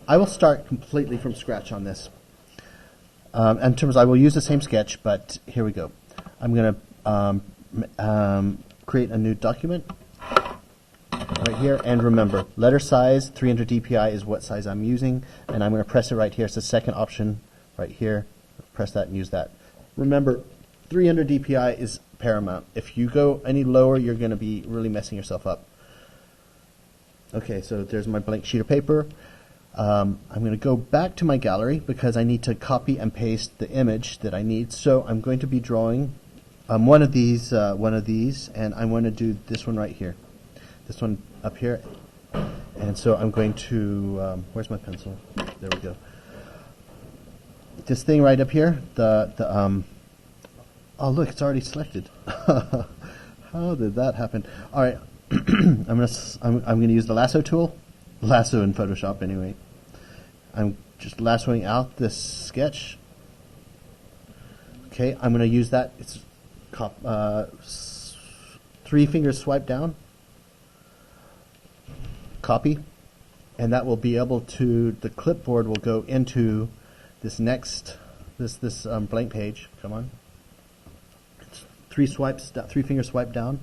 I will start completely from scratch on this. In terms, I will use the same sketch, but here we go. I'm going to create a new document right here, and remember, letter size 300 dpi is what size I'm using, and I'm going to press it right here. It's the second option right here. Press that and use that. Remember, 300 dpi is paramount. If you go any lower, you're going to be really messing yourself up. Okay, so there's my blank sheet of paper. I'm going to go back to my gallery because I need to copy and paste the image that I need. So I'm going to be drawing one of these, and I'm going to do this one right here. This one up here. And so I'm going to, where's my pencil? There we go. This thing right up here, oh look, it's already selected. How did that happen? All right, I'm gonna use the lasso tool, lasso in Photoshop anyway. I'm just lassoing out this sketch. Okay, I'm gonna use that. It's 3 fingers swipe down, copy, and that will be able to, the clipboard will go into this next, this blank page. Come on. 3 finger swipe down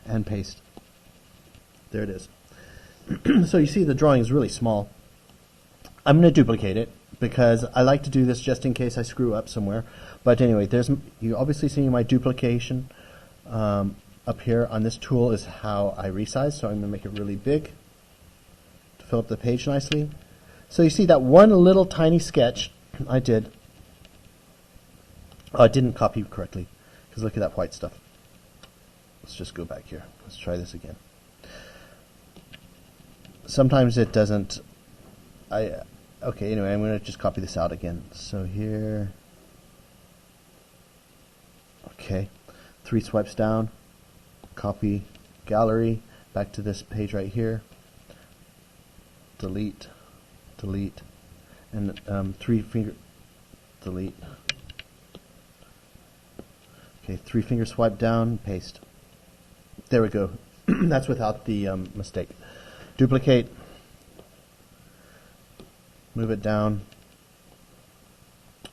and paste. There it is. So you see the drawing is really small. I'm going to duplicate it because I like to do this just in case I screw up somewhere. But anyway, you obviously see my duplication up here on this tool is how I resize. So I'm going to make it really big to fill up the page nicely. So you see that one little tiny sketch I did. I didn't copy correctly because look at that white stuff. Let's just go back here. Let's try this again. Sometimes it doesn't. Okay, anyway, I'm going to just copy this out again. So here, okay, 3 swipes down, copy, gallery, back to this page right here, delete, delete, and 3 finger, delete. Okay, 3 finger swipe down, paste. There we go. That's without the mistake. Duplicate. Move it down.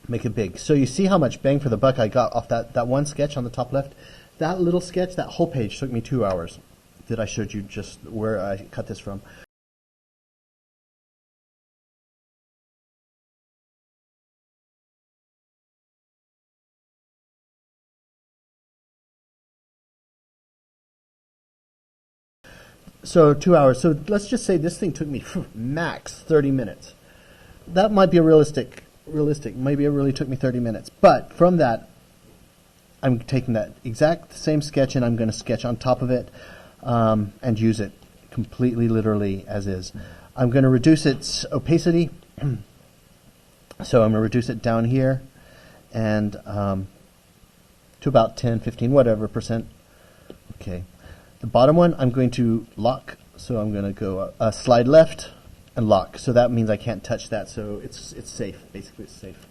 Make it big. So you see how much bang for the buck I got off that one sketch on the top left? That little sketch, that whole page took me 2 hours that I showed you just where I cut this from. So 2 hours. So let's just say this thing took me max 30 minutes. That might be realistic. Maybe it really took me 30 minutes. But from that, I'm taking that exact same sketch and I'm going to sketch on top of it and use it completely literally as is. I'm going to reduce its opacity. So I'm going to reduce it down here and to about 10, 15, whatever percent. Okay. The bottom one I'm going to lock. So I'm going to go slide left and lock. So that means I can't touch that. So it's safe. Basically, it's safe.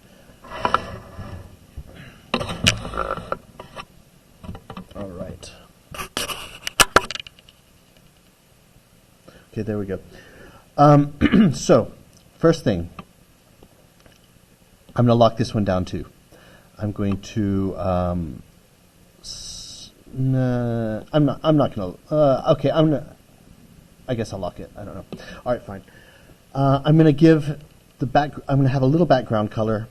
All right. Okay, there we go. So first thing, I'm going to lock this one down too. I'm going to. No, I'm not going to. Okay, I guess I'll lock it. I don't know. All right, fine. I'm going to give the back. I'm going to have a little background color.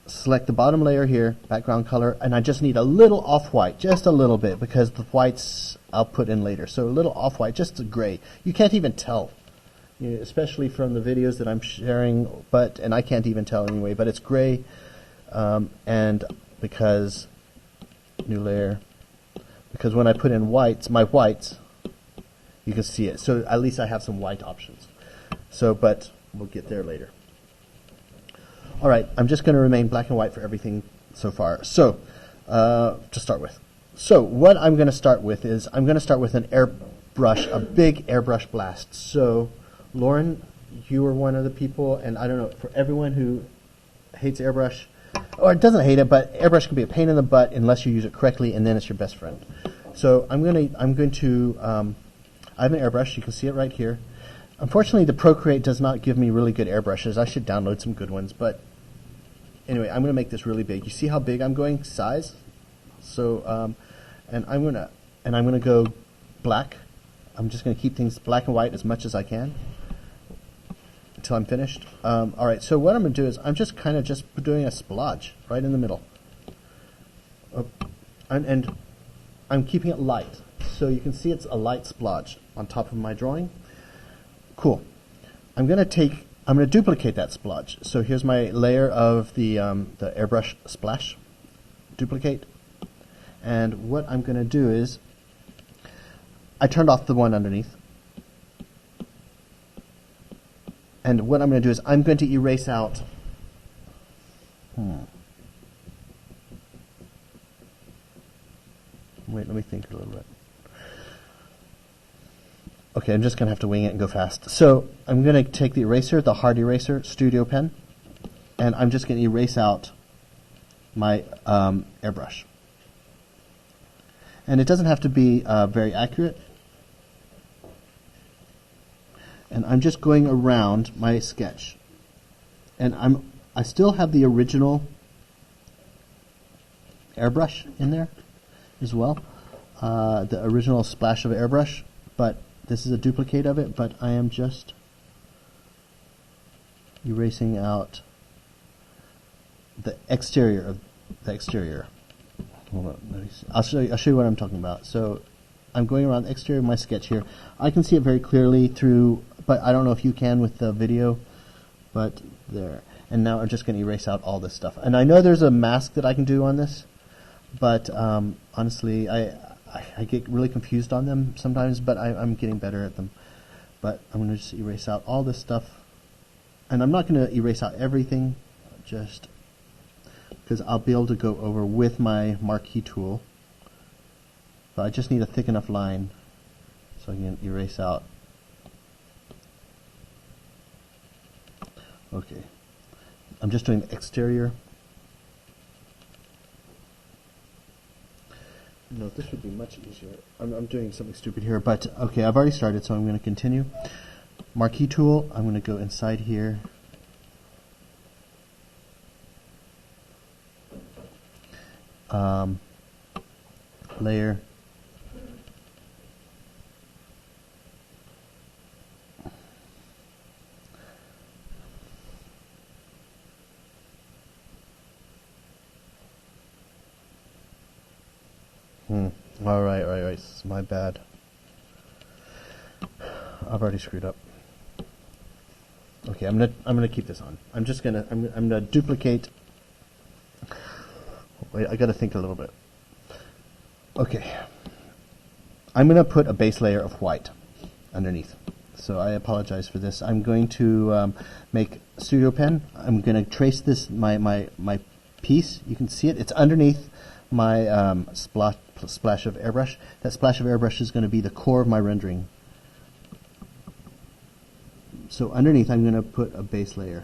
Select the bottom layer here, background color, and I just need a little off-white, just a little bit, because the whites I'll put in later. So a little off-white, just a gray. You can't even tell, especially from the videos that I'm sharing. And I can't even tell anyway. But it's gray, and because new layer. Because when I put in whites, my whites, you can see it. So at least I have some white options. So, but we'll get there later. All right, I'm just going to remain black and white for everything so far. So, to start with. So what I'm going to start with is I'm going to start with an airbrush, a big airbrush blast. So, Lauren, you are one of the people, and I don't know, for everyone who hates airbrush, or it doesn't hate it, but airbrush can be a pain in the butt unless you use it correctly, and then it's your best friend. So I have an airbrush. You can see it right here. Unfortunately, the Procreate does not give me really good airbrushes. I should download some good ones, but anyway, I'm going to make this really big. You see how big I'm going size? So, and I'm going to go black. I'm just going to keep things black and white as much as I can until I'm finished. All right, so what I'm going to do is I'm just kind of just doing a splodge right in the middle. And I'm keeping it light, so you can see it's a light splodge on top of my drawing. Cool. I'm going to duplicate that splodge. So here's my layer of the airbrush splash. Duplicate. And what I'm going to do is, I turned off the one underneath. And what I'm going to do is I'm going to erase out. Wait, let me think a little bit. Okay, I'm just going to have to wing it and go fast. So I'm going to take the eraser, the hard eraser, Studio Pen, and I'm just going to erase out my airbrush. And it doesn't have to be very accurate. And I'm just going around my sketch. And I still have the original airbrush in there as well, the original splash of airbrush, but this is a duplicate of it, but I am just erasing out the exterior of the exterior. Hold on, I'll show you what I'm talking about. So I'm going around the exterior of my sketch here. I can see it very clearly through, but I don't know if you can with the video, but there. And now I'm just going to erase out all this stuff. And I know there's a mask that I can do on this, but honestly, I get really confused on them sometimes, but I'm getting better at them. But I'm going to just erase out all this stuff. And I'm not going to erase out everything, just because I'll be able to go over with my marquee tool. But I just need a thick enough line so I can erase out. Okay. I'm just doing the exterior. No, this would be much easier. I'm doing something stupid here, but okay, I've already started, so I'm going to continue. Marquee tool, I'm going to go inside here. Layer. All right. This is my bad. I've already screwed up. Okay, I'm gonna keep this on. I'm gonna duplicate. Wait, I gotta think a little bit. Okay, I'm gonna put a base layer of white underneath. So I apologize for this. I'm going to make Studio Pen. I'm gonna trace this my piece. You can see it. It's underneath my splash of airbrush. That splash of airbrush is going to be the core of my rendering. So underneath I'm going to put a base layer.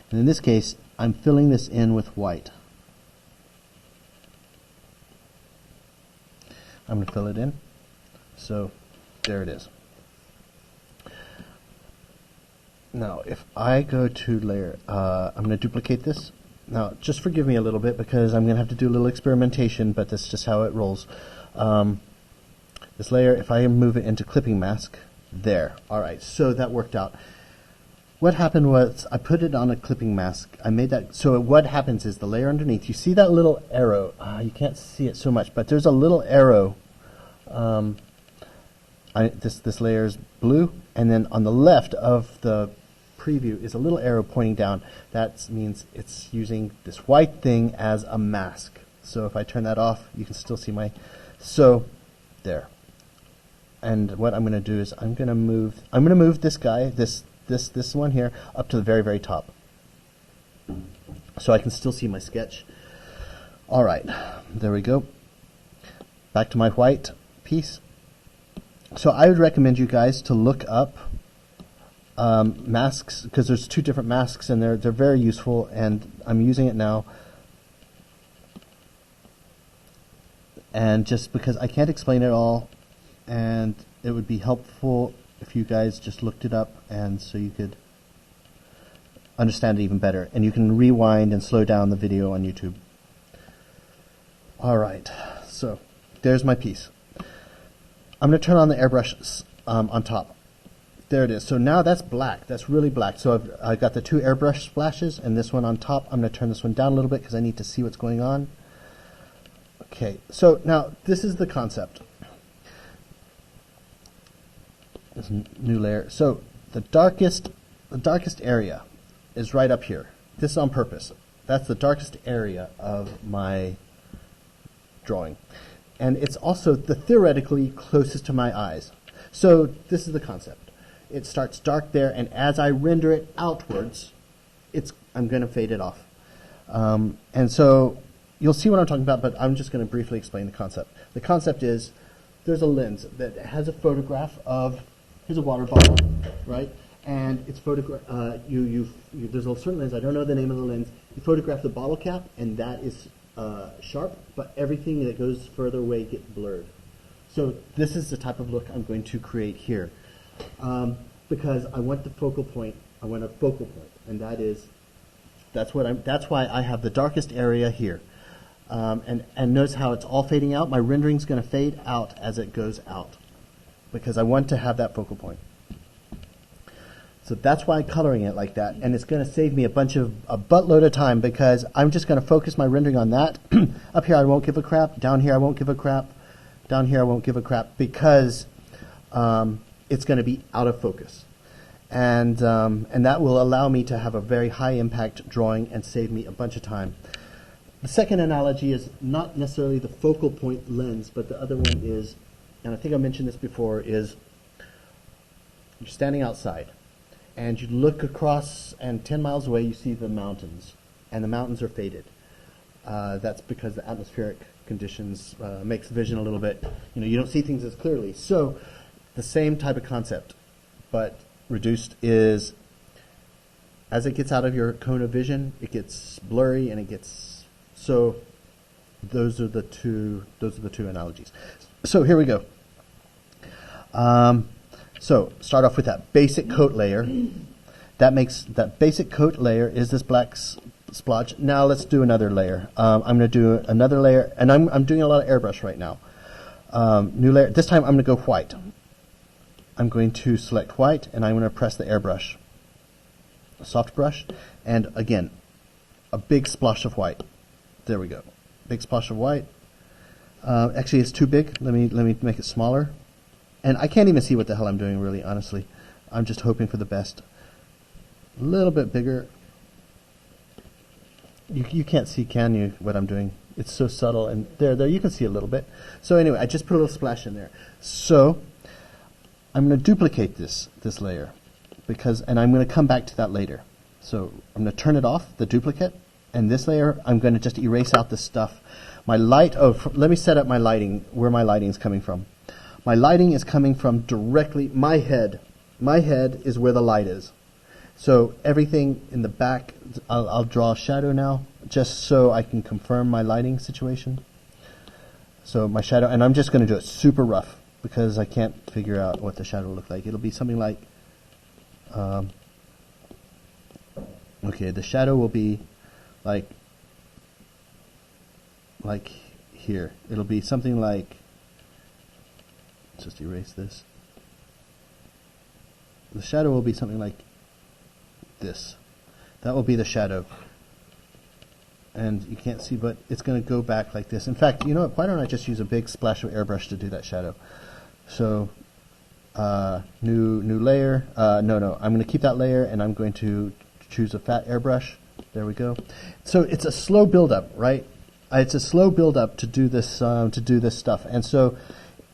And in this case, I'm filling this in with white. I'm going to fill it in. So there it is. Now, if I go to layer, I'm going to duplicate this. Now, just forgive me a little bit because I'm going to have to do a little experimentation, but that's just how it rolls. This layer, if I move it into clipping mask, there. All right, so that worked out. What happened was I put it on a clipping mask. I made that, so what happens is the layer underneath, you see that little arrow. You can't see it so much, but there's a little arrow. This layer is blue, and then on the left of the preview is a little arrow pointing down. That means it's using this white thing as a mask. So if I turn that off, you can still see my, so there. And what I'm going to do is I'm going to move this guy, this one here, up to the very, very top. So I can still see my sketch. All right, there we go. Back to my white piece. So I would recommend you guys to look up masks, because there's two different masks and they're very useful, and I'm using it now. and just because I can't explain it all, and it would be helpful if you guys just looked it up, and so you could understand it even better. And you can rewind and slow down the video on YouTube. All right, so there's my piece. I'm going to turn on the airbrush on top. There it is. So now that's black. That's really black. So I've got the two airbrush splashes and this one on top. I'm going to turn this one down a little bit because I need to see what's going on. Okay, so now this is the concept. This new layer. So the darkest area is right up here. This is on purpose. That's the darkest area of my drawing. And it's also the theoretically closest to my eyes. So this is the concept. It starts dark there, and as I render it outwards, I'm going to fade it off. And so you'll see what I'm talking about, but I'm just going to briefly explain the concept. The concept is there's a lens that has a photograph of, here's a water bottle, right? And it's there's a certain lens, I don't know the name of the lens. You photograph the bottle cap, and that is sharp, but everything that goes further away gets blurred. So this is the type of look I'm going to create here, because I want the focal point. I want a focal point, and that's why I have the darkest area here. And notice how it's all fading out. My rendering's going to fade out as it goes out, because I want to have that focal point. So that's why I'm coloring it like that, and it's going to save me a buttload of time, because I'm just going to focus my rendering on that. Up here I won't give a crap. Down here I won't give a crap. Down here I won't give a crap, because it's going to be out of focus, and that will allow me to have a very high impact drawing and save me a bunch of time. The second analogy is not necessarily the focal point lens, but the other one is, and I think I mentioned this before, is you're standing outside and you look across, and 10 miles away you see the mountains, and the mountains are faded. That's because the atmospheric conditions makes vision a little bit, you don't see things as clearly. So the same type of concept, but reduced, is as it gets out of your cone of vision, it gets blurry, and it gets, so those are the two analogies. So here we go. So start off with that basic coat layer. That basic coat layer is this black splotch. Now let's do another layer. I'm going to do another layer, and I'm doing a lot of airbrush right now. New layer. This time I'm going to go white. I'm going to select white, and I'm going to press the airbrush, a soft brush, and again, a big splash of white. There we go. Big splash of white. Actually, it's too big. Let me make it smaller. And I can't even see what the hell I'm doing, really, honestly. I'm just hoping for the best. A little bit bigger. You can't see, can you, what I'm doing? It's so subtle, and there, you can see a little bit. So anyway, I just put a little splash in there. So I'm going to duplicate this layer, and I'm going to come back to that later. So I'm going to turn it off, the duplicate, and this layer, I'm going to just erase out the stuff. My light, let me set up my lighting, where my lighting is coming from. My lighting is coming from directly, my head. My head is where the light is. So everything in the back, I'll draw a shadow now, just so I can confirm my lighting situation. So my shadow, and I'm just going to do it super rough, because I can't figure out what the shadow will look like. It'll be something like, okay, the shadow will be like here. It'll be something like, let's just erase this. The shadow will be something like this. That will be the shadow. And you can't see, but it's going to go back like this. In fact, you know what? Why don't I just use a big splash of airbrush to do that shadow? So, new layer. No. I'm going to keep that layer, and I'm going to choose a fat airbrush. There we go. So it's a slow build-up, right? It's a slow build-up to do this stuff, and so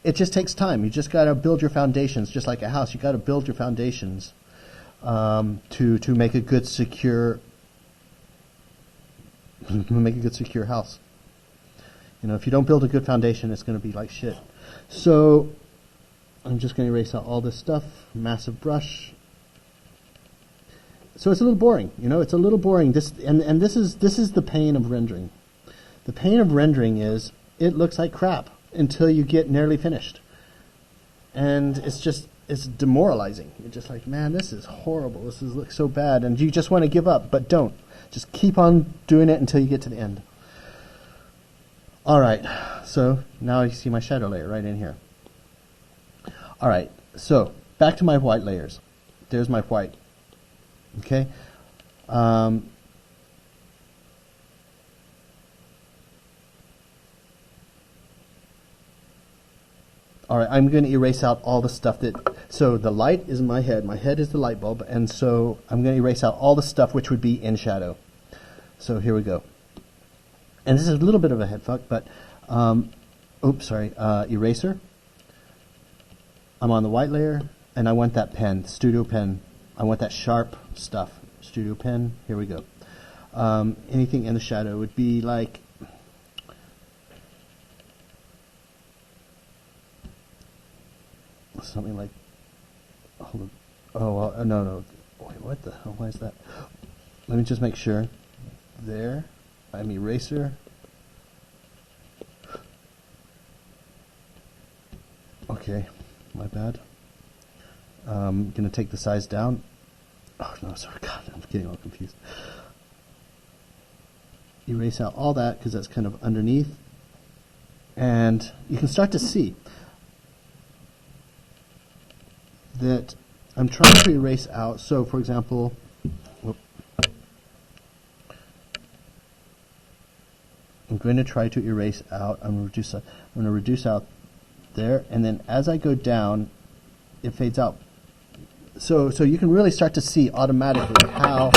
it just takes time. You just got to build your foundations, just like a house. You got to build your foundations to make a good secure house. If you don't build a good foundation, it's going to be like shit. So I'm just going to erase out all this stuff. Massive brush. So it's a little boring. It's a little boring. This is the pain of rendering. The pain of rendering is it looks like crap until you get nearly finished. And it's demoralizing. You're just like, man, this is horrible. Looks so bad. And you just want to give up, but don't. Just keep on doing it until you get to the end. All right, so now you see my shadow layer right in here. All right, so back to my white layers. There's my white. Okay. All right, I'm going to erase out all the stuff so the light is my head is the light bulb, and so I'm going to erase out all the stuff which would be in shadow. So here we go. And this is a little bit of a head fuck, but, eraser. I'm on the white layer, and I want that pen, studio pen. I want that sharp stuff, studio pen. Here we go. Anything in the shadow would be like, something like, no. Wait, what the hell? Why is that? Let me just make sure. There. I'm eraser. Okay, my bad. I'm going to take the size down. Oh, no, sorry, God, I'm getting all confused. Erase out all that because that's kind of underneath. And you can start to see that I'm trying to erase out. So, for example, I'm going to try to erase out. I'm going to reduce out there, and then as I go down, it fades out. So you can really start to see automatically how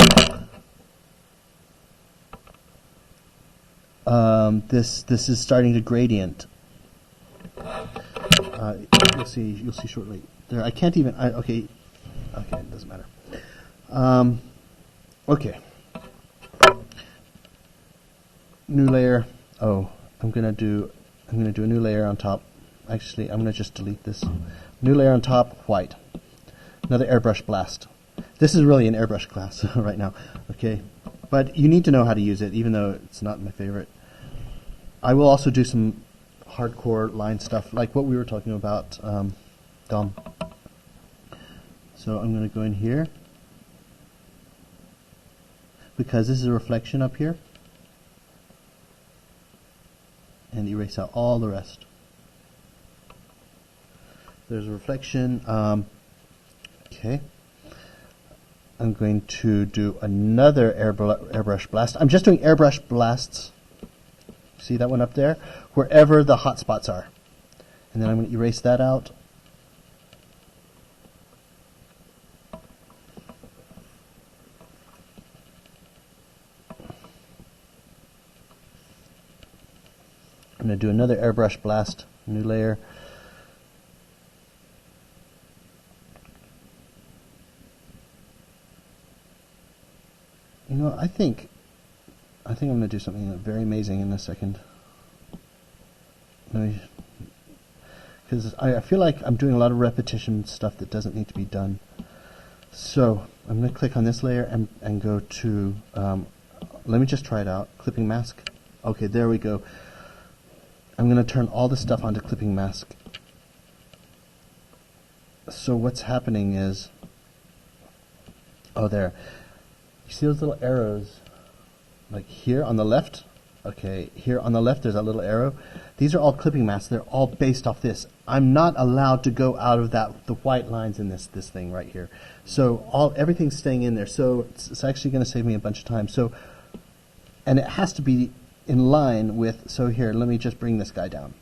this is starting to gradient. You'll see shortly. There, I can't even. Okay, it doesn't matter. Okay. New layer. Oh, I'm gonna do a new layer on top. Actually, I'm gonna just delete this. New layer on top, white. Another airbrush blast. This is really an airbrush class right now. Okay, but you need to know how to use it, even though it's not my favorite. I will also do some hardcore line stuff, like what we were talking about, Dom. So I'm gonna go in here because this is a reflection up here. And erase out all the rest. There's a reflection. Okay. I'm going to do another airbrush blast. I'm just doing airbrush blasts. See that one up there? Wherever the hot spots are. And then I'm going to erase that out. I'm going to do another airbrush blast, new layer. You know, I think I'm going to do something very amazing in a second. Because I feel like I'm doing a lot of repetition stuff that doesn't need to be done. So I'm going to click on this layer and go to, let me just try it out, clipping mask. Okay, there we go. I'm going to turn all this stuff onto clipping mask. So what's happening is, oh, there. You see those little arrows? Like here on the left? Okay, here on the left there's that little arrow. These are all clipping masks. They're all based off this. I'm not allowed to go out of the white lines in this thing right here. So everything's staying in there. So it's actually going to save me a bunch of time. So, and it has to be in line with, so here, let me just bring this guy down,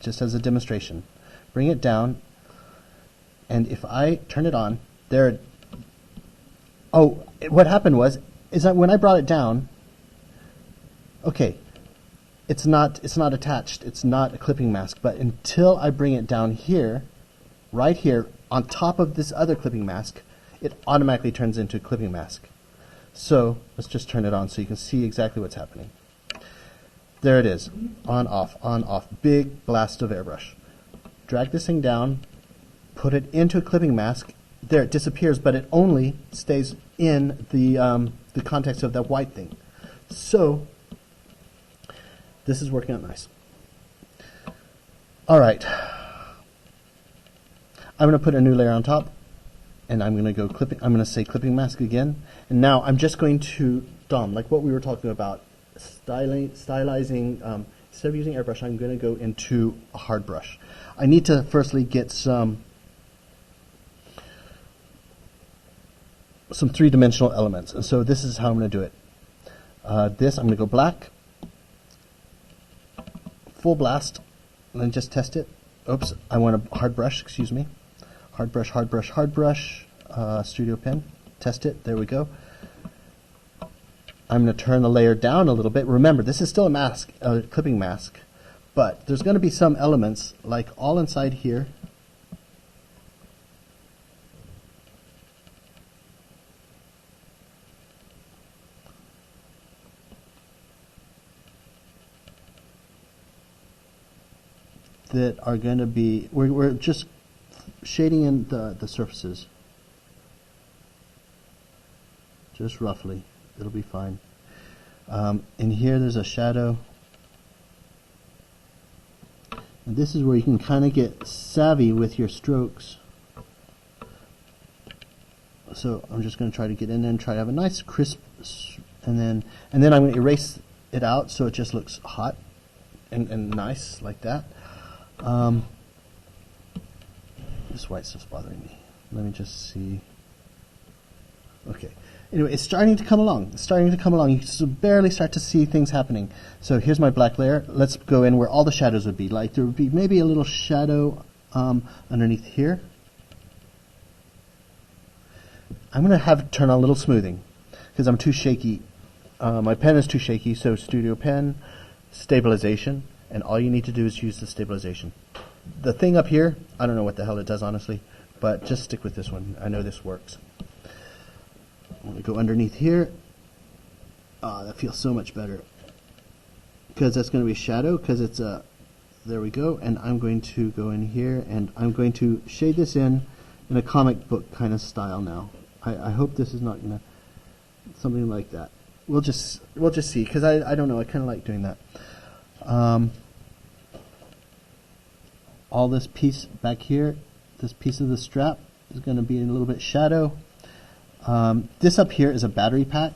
just as a demonstration. Bring it down, and if I turn it on, there, what happened is that when I brought it down, okay, it's not attached, it's not a clipping mask, but until I bring it down here, right here, on top of this other clipping mask, it automatically turns into a clipping mask. So, let's just turn it on so you can see exactly what's happening. There it is, on, off, big blast of airbrush. Drag this thing down, put it into a clipping mask. There, it disappears, but it only stays in the context of that white thing. So, this is working out nice. All right. I'm going to put a new layer on top, and I'm going to go clipping. I'm going to say clipping mask again, and now I'm just going to like what we were talking about, stylizing. Instead of using airbrush, I'm going to go into a hard brush. I need to firstly get some three-dimensional elements, and so this is how I'm going to do it. I'm going to go black, full blast, and then just test it. Oops, I want a hard brush, excuse me. Hard brush, hard brush, hard brush, studio pen, test it, there we go. I'm going to turn the layer down a little bit. Remember, this is still a mask, a clipping mask, but there's going to be some elements, like all inside here, that are going to be, we're just shading in the surfaces, just roughly. It'll be fine. In here there's a shadow, and this is where you can kind of get savvy with your strokes. So I'm just going to try to get in there and try to have a nice crisp, and then I'm going to erase it out so it just looks hot and nice like that. This white stuff's bothering me. Let me just see. Okay. Anyway, it's starting to come along. It's starting to come along. You can barely start to see things happening. So here's my black layer. Let's go in where all the shadows would be. Like there would be maybe a little shadow underneath here. I'm going to have it turn on a little smoothing because I'm too shaky. My pen is too shaky, so Studio Pen, stabilization, and all you need to do is use the stabilization. The thing up here, I don't know what the hell it does, honestly, but just stick with this one. I know this works. I'm going to go underneath here. That feels so much better because that's going to be shadow because it's a, there we go, and I'm going to go in here and I'm going to shade this in a comic book kind of style now. I hope this is not going to, something like that. We'll just see because I don't know, I kind of like doing that. All this piece back here, this piece of the strap is going to be in a little bit shadow. This up here is a battery pack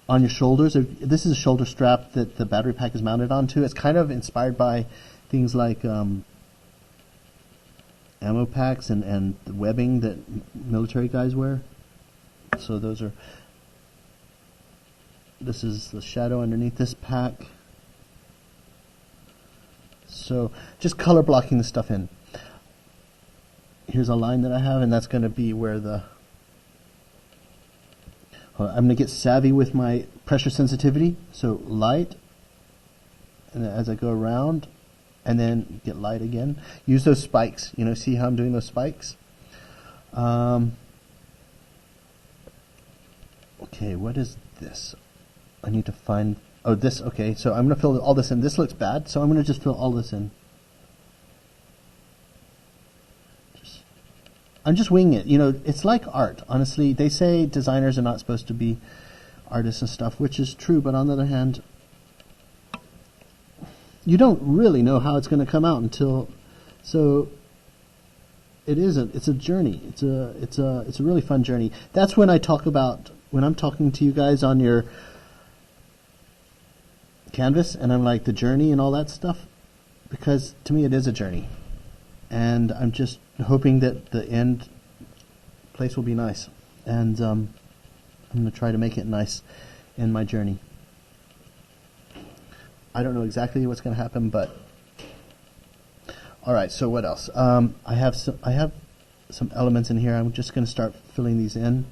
on your shoulders. This is a shoulder strap that the battery pack is mounted onto. It's kind of inspired by things like ammo packs and the webbing that military guys wear. So those are, this is the shadow underneath this pack. So just color blocking the stuff in. Here's a line that I have, and that's going to be where the, I'm going to get savvy with my pressure sensitivity. So light, and as I go around, and then get light again. Use those spikes. You know, see how I'm doing those spikes? Okay, what is this? I need to find, oh, this, okay, so I'm going to fill all this in. This looks bad, so I'm going to just fill all this in. I'm just winging it. You know, it's like art, honestly. They say designers are not supposed to be artists and stuff, which is true, but on the other hand, you don't really know how it's going to come out until, so it isn't. It's a journey. It's a really fun journey. That's when I talk about, when I'm talking to you guys on your canvas, and I'm like the journey and all that stuff, because to me it is a journey, and I'm just hoping that the end place will be nice, and I'm going to try to make it nice in my journey. I don't know exactly what's going to happen, but all right. So what else? I have some elements in here. I'm just going to start filling these in.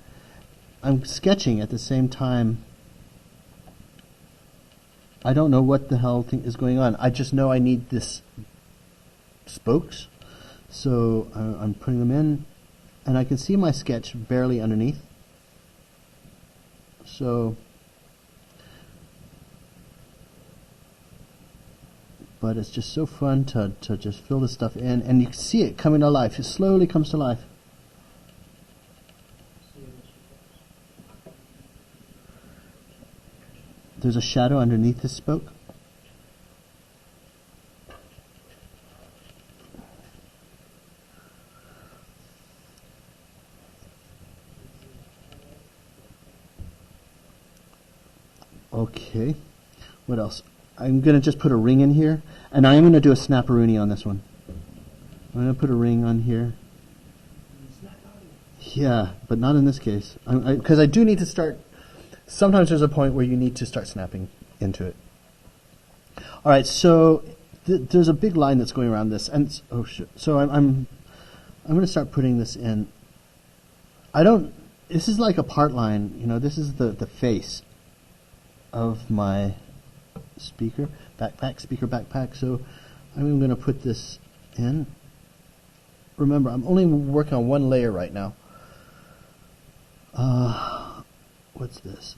I'm sketching at the same time. I don't know what the hell is going on. I just know I need this spokes, so I'm putting them in, and I can see my sketch barely underneath. So, but it's just so fun to just fill this stuff in, and you can see it coming to life. It slowly comes to life. There's a shadow underneath this spoke. Okay. What else? I'm going to just put a ring in here, and I'm going to do a snapperoonie on this one. I'm going to put a ring on here. Yeah, but not in this case. Because I do need to start... Sometimes there's a point where you need to start snapping into it. All right, so there's a big line that's going around this, and oh shit. So I'm going to start putting this in. This is like a part line, you know. This is the face of my speaker, speaker backpack. So I'm going to put this in. Remember, I'm only working on one layer right now. What's this?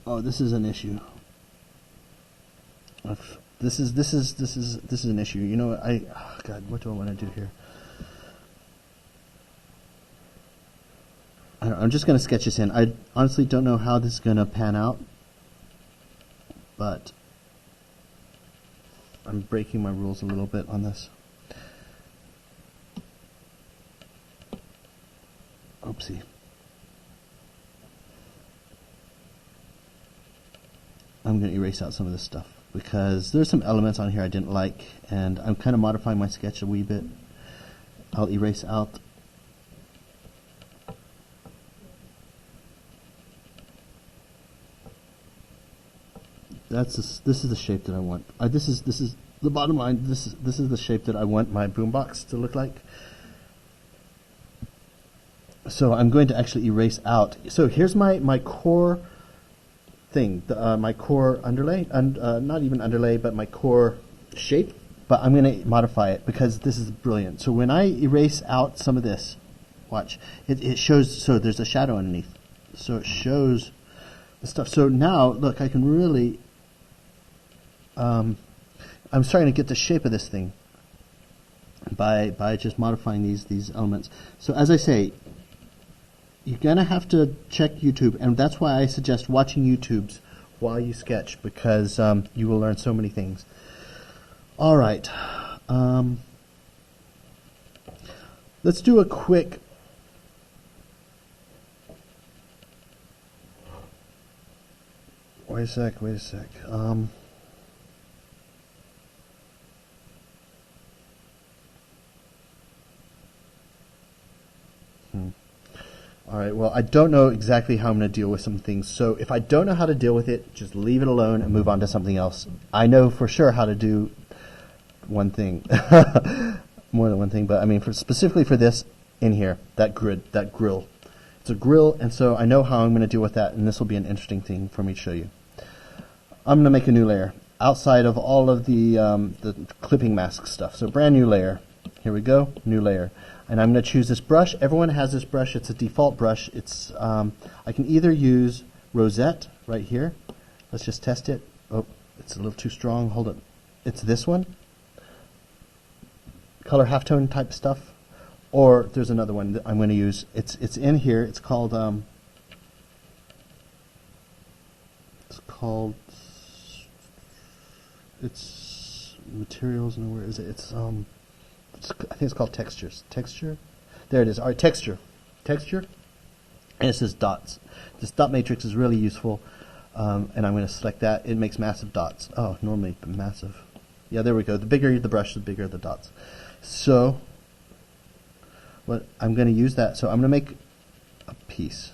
Oh, this is an issue. This is an issue. You know what? God, what do I want to do here? I'm just going to sketch this in. I honestly don't know how this is going to pan out, but I'm breaking my rules a little bit on this. Oopsie. I'm going to erase out some of this stuff because there's some elements on here I didn't like, and I'm kind of modifying my sketch a wee bit. I'll erase out. This is the shape that I want. This is the bottom line. This is the shape that I want my boombox to look like. So I'm going to actually erase out. So here's my core thing, my core underlay, not even underlay, but my core shape. But I'm going to modify it because this is brilliant. So when I erase out some of this, watch, it shows. So there's a shadow underneath. So it shows the stuff. So now look, I can really. I'm starting to get the shape of this thing by just modifying these elements. So as I say, you're going to have to check YouTube, and that's why I suggest watching YouTubes while you sketch, because you will learn so many things. All right. Let's do a quick... Wait a sec. All right, well, I don't know exactly how I'm going to deal with some things. So if I don't know how to deal with it, just leave it alone and move on to something else. I know for sure how to do one thing, more than one thing, but I mean, specifically for this in here, that grill. It's a grill, and so I know how I'm going to deal with that, and this will be an interesting thing for me to show you. I'm going to make a new layer outside of all of the clipping mask stuff. So brand new layer. Here we go, new layer. And I'm going to choose this brush. Everyone has this brush. It's a default brush. It's I can either use Rosette right here. Let's just test it. Oh, it's a little too strong. Hold it. It's this one. Color halftone type stuff. Or there's another one that I'm going to use. It's in here. It's called it's materials, and where is it? I think it's called textures. Texture? There it is. All right, texture. Texture. And it says dots. This dot matrix is really useful. And I'm going to select that. It makes massive dots. Oh, normally massive. Yeah, there we go. The bigger the brush, the bigger the dots. So, I'm going to use that. So I'm going to make a piece.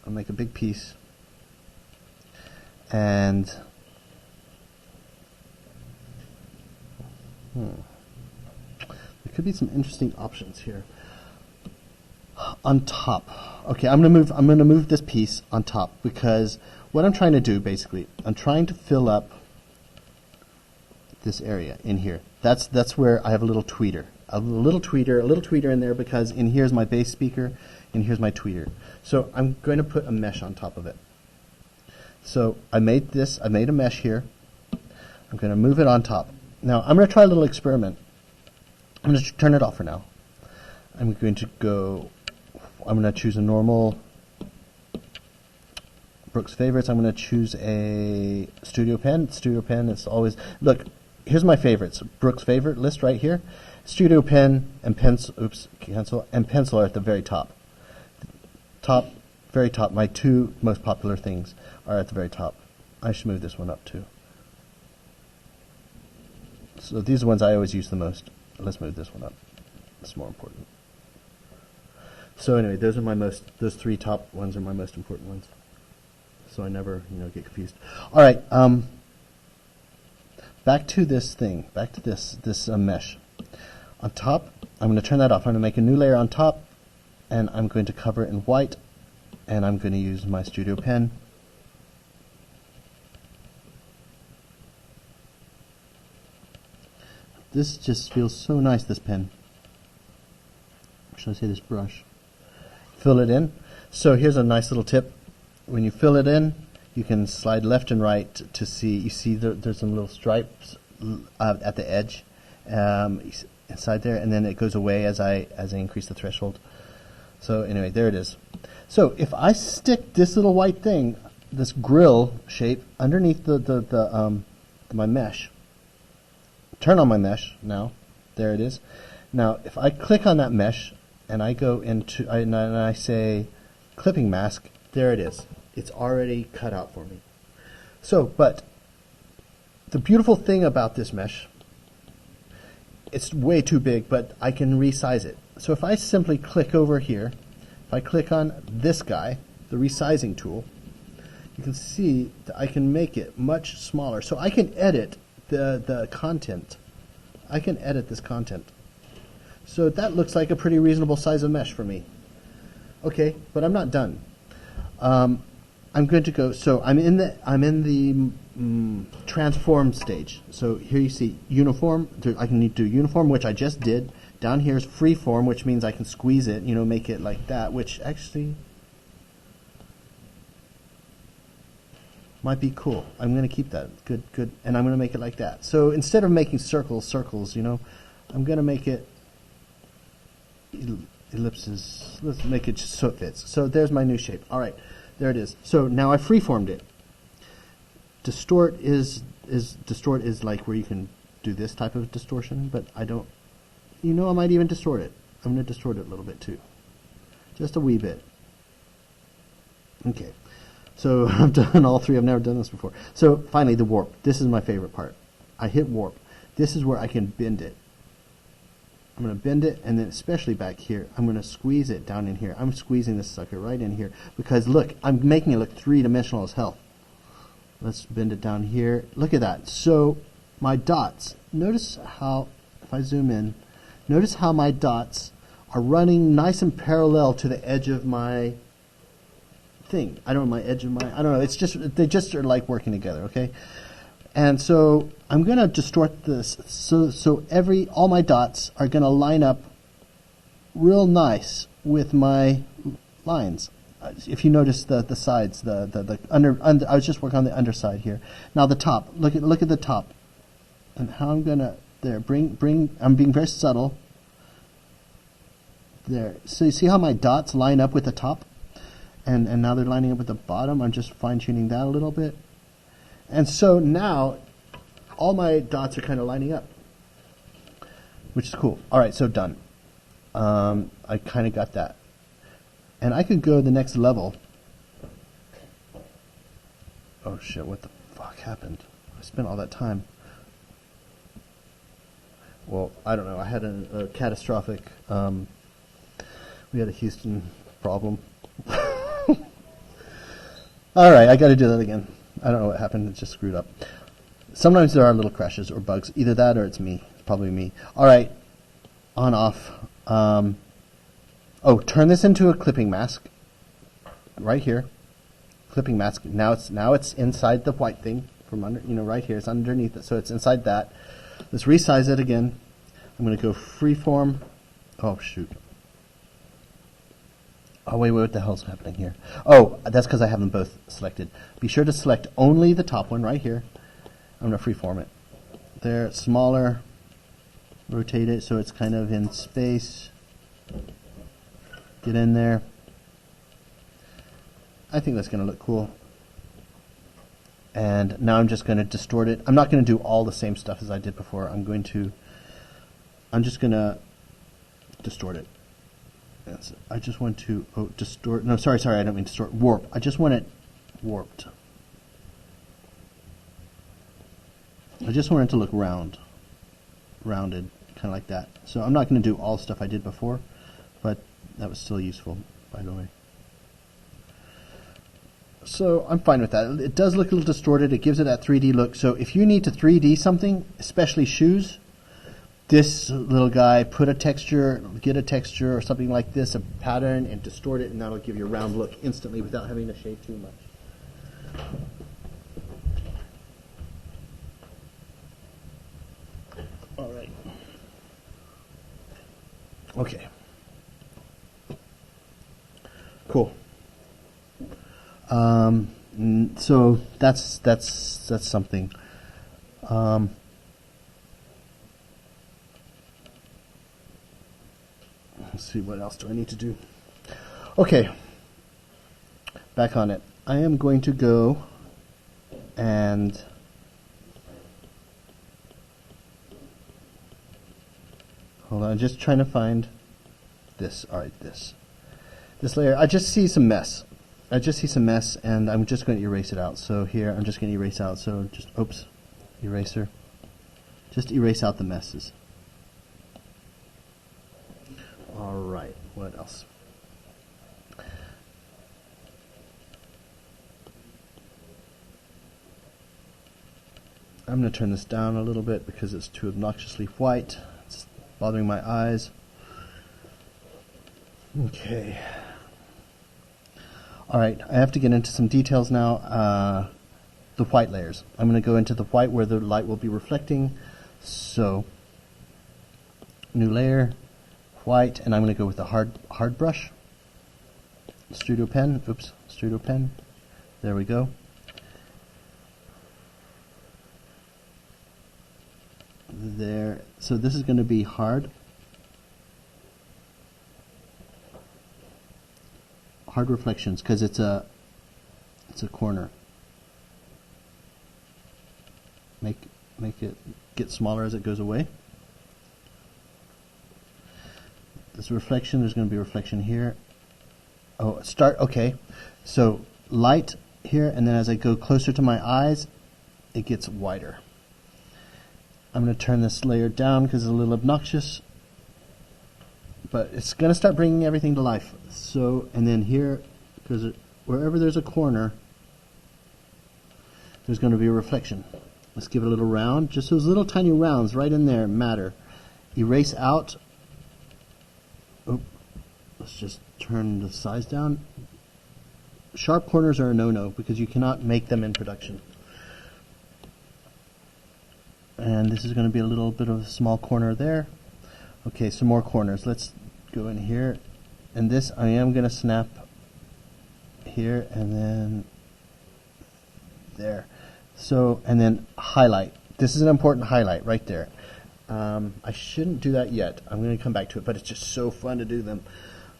I'll make a big piece. And... there could be some interesting options here. On top. Okay, I'm going to move this piece on top, because what I'm trying to do basically, I'm trying to fill up this area in here. That's where I have a little tweeter. A little tweeter in there, because in here's my bass speaker and here's my tweeter. So I'm going to put a mesh on top of it. So I made a mesh here. I'm going to move it on top. Now, I'm going to try a little experiment. I'm going to turn it off for now. I'm going to choose a normal Brooks Favorites. I'm going to choose a Studio Pen. Studio Pen is always... Look, here's my favorites. Brooks Favorite list right here. Studio Pen and Pencil, and Pencil are at the very top. very top. My two most popular things are at the very top. I should move this one up too. So these are the ones I always use the most. Let's move this one up. It's more important. So anyway, those three top ones are my most important ones. So I never, get confused. All right, back to this thing. Back to this mesh. On top, I'm going to turn that off. I'm going to make a new layer on top, and I'm going to cover it in white, and I'm going to use my studio pen. This just feels so nice, this pen. Or should I say this brush? Fill it in. So here's a nice little tip. When you fill it in, you can slide left and right to see. You see there's some little stripes at the edge inside there, and then it goes away as I increase the threshold. So anyway, there it is. So if I stick this little white thing, this grill shape, underneath my mesh, turn on my mesh now. There it is. Now, if I click on that mesh and I go into and I say clipping mask, there it is. It's already cut out for me. So, but the beautiful thing about this mesh, it's way too big, but I can resize it. So if I simply click over here, if I click on this guy, the resizing tool, you can see that I can make it much smaller. So I can edit the content. I can edit this content. So that looks like a pretty reasonable size of mesh for me. Okay, but I'm not done. I'm going to go. So I'm in the transform stage. So here you see uniform. I can do uniform, which I just did. Down here is freeform, which means I can squeeze it. Make it like that, which actually might be cool. I'm going to keep that. Good. And I'm going to make it like that. So instead of making circles, I'm going to make it ellipses. Let's make it just so it fits. So there's my new shape. All right, there it is. So now I freeformed it. Distort is like where you can do this type of distortion, but I don't. I might even distort it. I'm going to distort it a little bit too, just a wee bit. Okay. So I've done all three. I've never done this before. So finally, the warp. This is my favorite part. I hit warp. This is where I can bend it. I'm going to bend it, and then especially back here, I'm going to squeeze it down in here. I'm squeezing this sucker right in here because, look, I'm making it look three-dimensional as hell. Let's bend it down here. Look at that. So my dots, notice how, if I zoom in, notice how my dots are running nice and parallel to the edge of my thing. I don't know, it's just, they just are like working together, okay? And so I'm going to distort this so all my dots are going to line up real nice with my lines. If you notice the sides, the under, I was just working on the underside here. Now the top, look at the top, and how I'm going to I'm being very subtle. There, so you see how my dots line up with the top? And now they're lining up with the bottom. I'm just fine-tuning that a little bit. And so now all my dots are kind of lining up, which is cool. All right, so done. I kind of got that. And I could go the next level. Oh, shit, what the fuck happened? I spent all that time. Well, I don't know. I had a catastrophic... we had a Houston problem. All right, I got to do that again. I don't know what happened. It just screwed up. Sometimes there are little crashes or bugs. Either that or it's me. Probably me. All right, on, off. Turn this into a clipping mask. Right here, clipping mask. Now it's inside the white thing from under. Right here. It's underneath it, so it's inside that. Let's resize it again. I'm going to go freeform. Oh shoot. Oh, wait, what the hell's happening here? Oh, that's because I have them both selected. Be sure to select only the top one right here. I'm going to freeform it. There, smaller. Rotate it so it's kind of in space. Get in there. I think that's going to look cool. And now I'm just going to distort it. I'm not going to do all the same stuff as I did before. I'm just going to distort it. Yes, I just want to distort. No, sorry, I don't mean distort. Warp. I just want it warped. I just want it to look rounded, kind of like that. So I'm not going to do all the stuff I did before, but that was still useful, by the way. So I'm fine with that. It does look a little distorted. It gives it that 3D look. So if you need to 3D something, especially shoes, this little guy, put a texture, get a texture or something like this, a pattern, and distort it, and that'll give you a round look instantly without having to shade too much. All right. Okay. Cool. So that's something. Let's see, what else do I need to do? Okay. Back on it. I am going to go and hold on, I'm just trying to find this. All right, this layer. I just see some mess. And I'm just going to erase it out. So here, I'm just going to erase out. So just, oops, eraser. Just erase out the messes. All right, what else? I'm going to turn this down a little bit because it's too obnoxiously white. It's bothering my eyes. Okay. All right, I have to get into some details now. The white layers. I'm going to go into the white where the light will be reflecting. So, new layer, white, and I'm going to go with the hard brush. Studio pen. Oops, Studio pen. There we go. There. So this is going to be hard reflections because it's a corner. Make it get smaller as it goes away. This reflection, there's going to be a reflection here. Oh, okay. So light here, and then as I go closer to my eyes, it gets wider. I'm going to turn this layer down because it's a little obnoxious, but it's going to start bringing everything to life. So, and then here, because wherever there's a corner, there's going to be a reflection. Let's give it a little round. Just those little tiny rounds right in there matter. Erase out. Oh, let's just turn the size down. Sharp corners are a no-no because you cannot make them in production. And this is going to be a little bit of a small corner there. Okay, some more corners. Let's go in here. And this I am going to snap here and then there. So, and then highlight. This is an important highlight right there. I shouldn't do that yet. I'm going to come back to it, but it's just so fun to do them.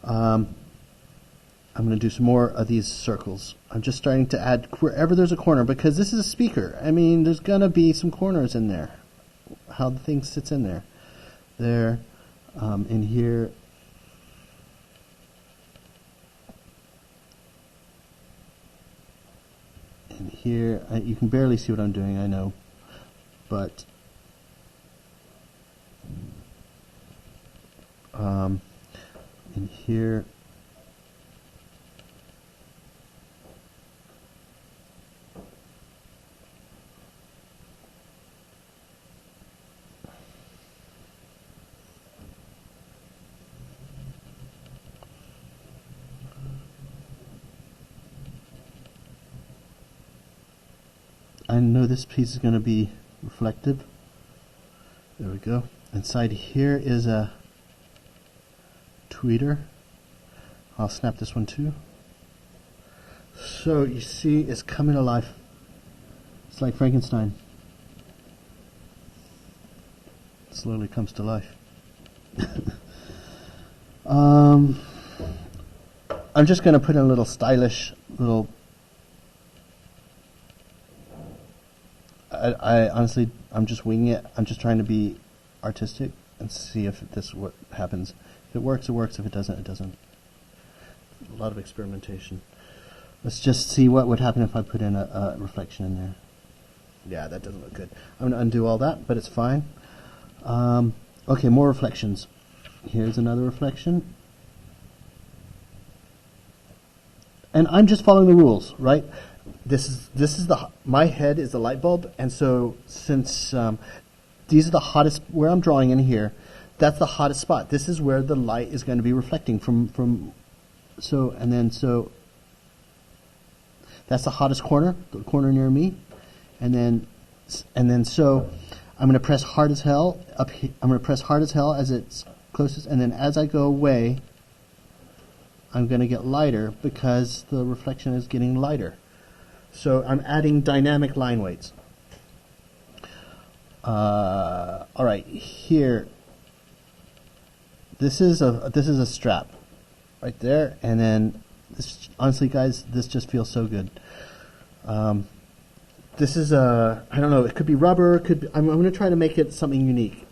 I'm going to do some more of these circles. I'm just starting to add wherever there's a corner because this is a speaker. I mean, there's going to be some corners in there. How the thing sits in there. There, in here. In here. You can barely see what I'm doing, I know. But in here. I know this piece is going to be reflective. There we go. Inside here is a tweeter. I'll snap this one too. So you see it's coming to life. It's like Frankenstein. It slowly comes to life. I'm just going to put in a little stylish little. I honestly, I'm just winging it. I'm just trying to be artistic and see if this what happens. If it works, it works. If it doesn't, it doesn't. A lot of experimentation. Let's just see what would happen if I put in a reflection in there. Yeah, that doesn't look good. I'm going to undo all that, but it's fine. Okay, more reflections. Here's another reflection. And I'm just following the rules, right? This is my head is the light bulb, and so since these are the hottest, where I'm drawing in here, that's the hottest spot. This is where the light is going to be reflecting from. So that's the hottest corner, the corner near me, and then so I'm going to press hard as hell up here. I'm going to press hard as hell as it's closest, and then as I go away, I'm going to get lighter because the reflection is getting lighter. So I'm adding dynamic line weights. All right, here. This is a strap, right there, and then this. Honestly, guys, this just feels so good. This is I don't know. It could be rubber. I'm going to try to make it something unique.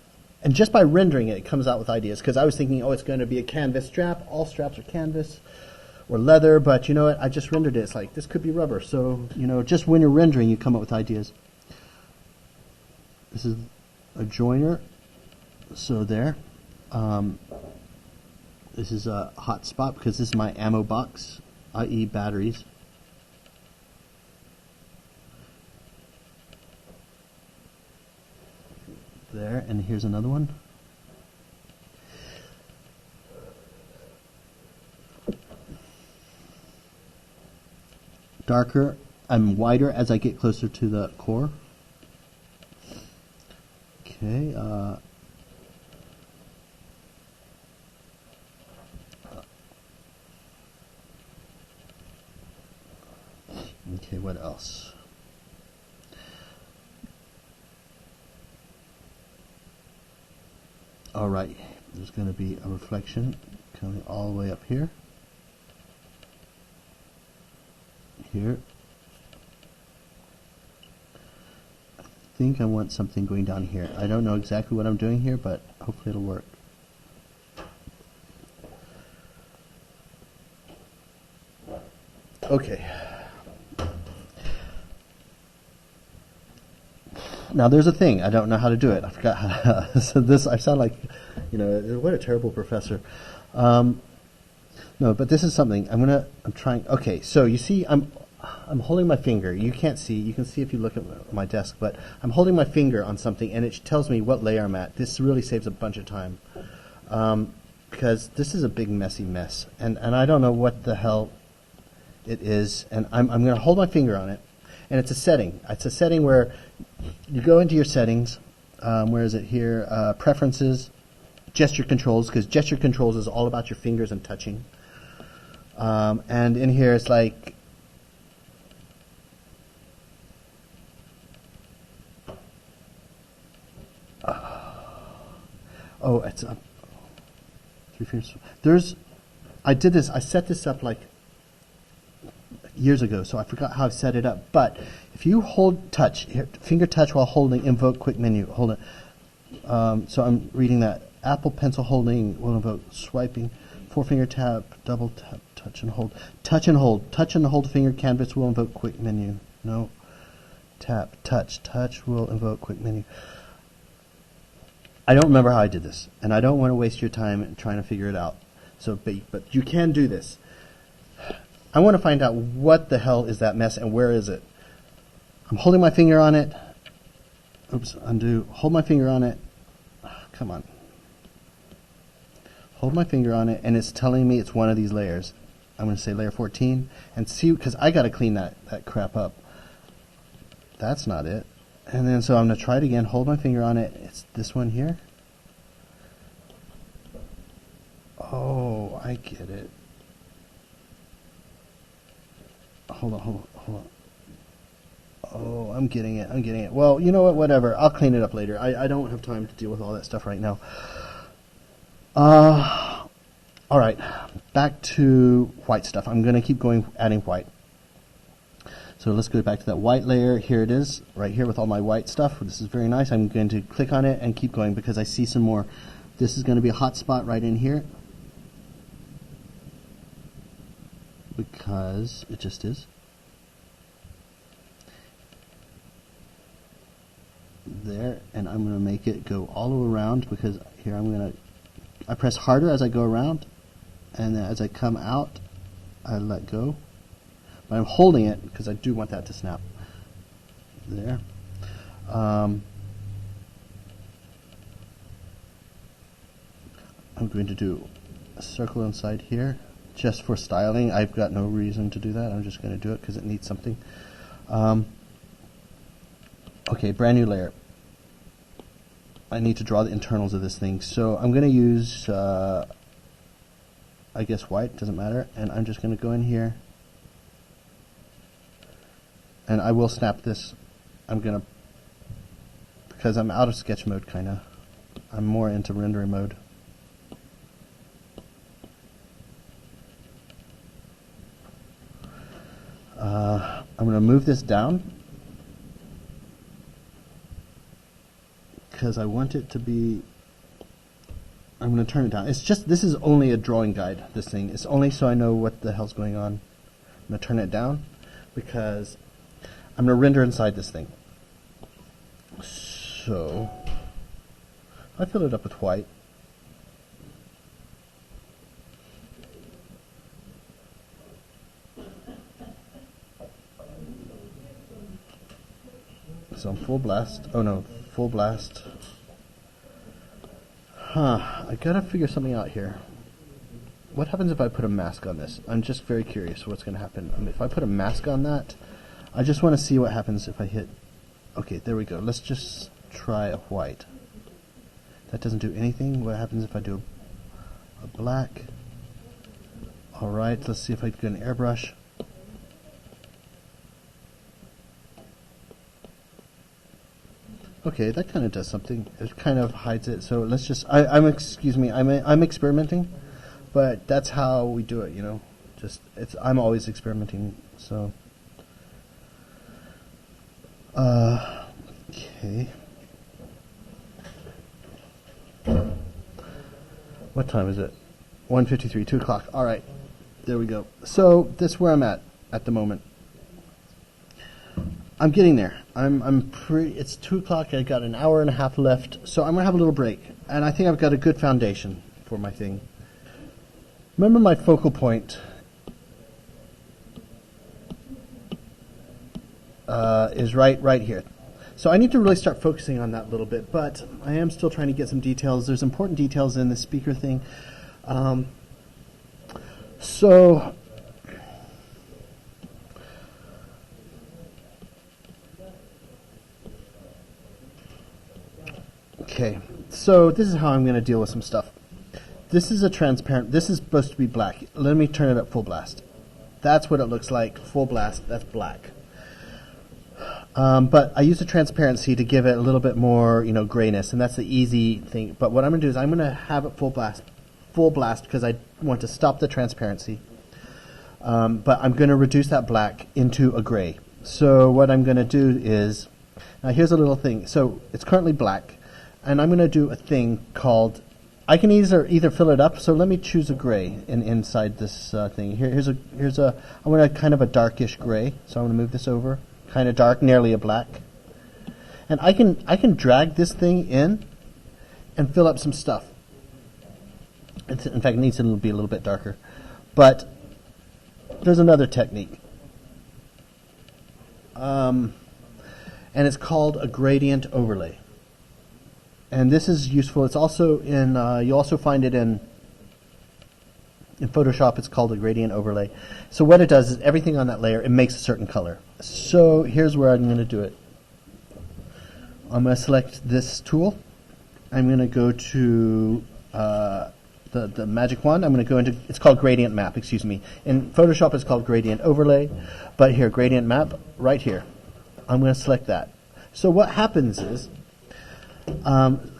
And just by rendering it, it comes out with ideas. Because I was thinking, oh, it's going to be a canvas strap. All straps are canvas or leather. But you know what? I just rendered it. It's like, this could be rubber. So, you know, just when you're rendering, you come up with ideas. This is a joiner. So there. This is a hot spot because this is my ammo box, i.e. batteries. There, and here's another one. Darker and wider as I get closer to the core. Okay. Okay, what else? All right, there's going to be a reflection coming all the way up here. Here. I think I want something going down here. I don't know exactly what I'm doing here, but hopefully it'll work. Okay. Now there's a thing. I don't know how to do it. I forgot how to, so this, I sound like, you know, what a terrible professor. No, but this is something. I'm trying. Okay, so you see, I'm holding my finger. You can't see. You can see if you look at my desk, but I'm holding my finger on something, and it tells me what layer I'm at. This really saves a bunch of time, because this is a big messy mess, and I don't know what the hell it is, and I'm going to hold my finger on it, and it's a setting. It's a setting where you go into your settings. Where is it here? Preferences, gesture controls, because gesture controls is all about your fingers and touching. And in here it's like, oh, it's a 3 fingers. I did this. I set this up like years ago, so I forgot how I set it up. But if you hold touch, here, finger touch while holding invoke quick menu, hold it. So I'm reading that. Apple pencil holding will invoke swiping. 4-finger tap, double tap, touch and hold. Touch and hold. Touch and hold finger canvas will invoke quick menu. No. Tap, touch. Touch will invoke quick menu. I don't remember how I did this, and I don't want to waste your time trying to figure it out. So, but you can do this. I want to find out what the hell is that mess and where is it. I'm holding my finger on it. Oops, undo. Hold my finger on it. Come on. Hold my finger on it, and it's telling me it's one of these layers. I'm going to say layer 14 and see, because I got to clean that crap up. That's not it. And then so I'm going to try it again. Hold my finger on it. It's this one here. Oh, I get it. Hold on. Oh, I'm getting it. Well, you know what? Whatever. I'll clean it up later. I don't have time to deal with all that stuff right now. All right. Back to white stuff. I'm going to keep going, adding white. So let's go back to that white layer. Here it is, right here with all my white stuff. This is very nice. I'm going to click on it and keep going because I see some more. This is going to be a hot spot right in here. because it just is. There, and I'm going to make it go all the way around, because here I press harder as I go around, and then as I come out, I let go. But I'm holding it because I do want that to snap. There. I'm going to do a circle inside here just for styling. I've got no reason to do that. I'm just going to do it because it needs something. Okay, brand new layer. I need to draw the internals of this thing. So I'm going to use, I guess white, doesn't matter. And I'm just going to go in here. And I will snap this. I'm going to, because I'm out of sketch mode kind of. I'm more into rendering mode. I'm going to move this down because I want it to be, I'm going to turn it down. It's just, this is only a drawing guide, this thing. It's only so I know what the hell's going on. I'm going to turn it down because I'm going to render inside this thing. So, I fill it up with white. So I'm full blast. Oh no, full blast. I gotta figure something out here. What happens if I put a mask on this? I'm just very curious what's gonna happen. If I put a mask on that, I just want to see what happens if I hit. Okay, there we go. Let's just try a white. That doesn't do anything. What happens if I do a black? Alright, let's see if I can get an airbrush. Okay, that kind of does something. It kind of hides it. So let's just. I'm experimenting, but that's how we do it. You know, just I'm always experimenting. So. Okay. What time is it? 1:53, 2 o'clock. All right, there we go. So this is where I'm at the moment. I'm getting there. It's 2 o'clock. I got an hour and a half left, so I'm gonna have a little break. And I think I've got a good foundation for my thing. Remember my focal point is right here. So I need to really start focusing on that a little bit, but I am still trying to get some details. There's important details in the speaker thing. Okay, so this is how I'm going to deal with some stuff. This is a transparent, this is supposed to be black. Let me turn it up full blast. That's what it looks like, full blast, that's black. But I use a transparency to give it a little bit more, grayness, and that's the easy thing. But what I'm going to do is I'm going to have it full blast because I want to stop the transparency. But I'm going to reduce that black into a gray. So what I'm going to do is, now here's a little thing. So it's currently black, and I'm going to do a thing called, I can either fill it up. So let me choose a gray inside this thing. I want a kind of a darkish gray. So I'm going to move this over. Kind of dark, nearly a black. And I can drag this thing in and fill up some stuff. In fact, it needs to be a little bit darker. But there's another technique. And it's called a gradient overlay. And this is useful. It's also in, you also find it in Photoshop. It's called a gradient overlay. So what it does is everything on that layer, it makes a certain color. So here's where I'm going to do it. I'm going to select this tool. I'm going to go to the magic wand. I'm going to go into, it's called gradient map, excuse me. In Photoshop it's called gradient overlay, but here, gradient map, right here. I'm going to select that. So what happens is,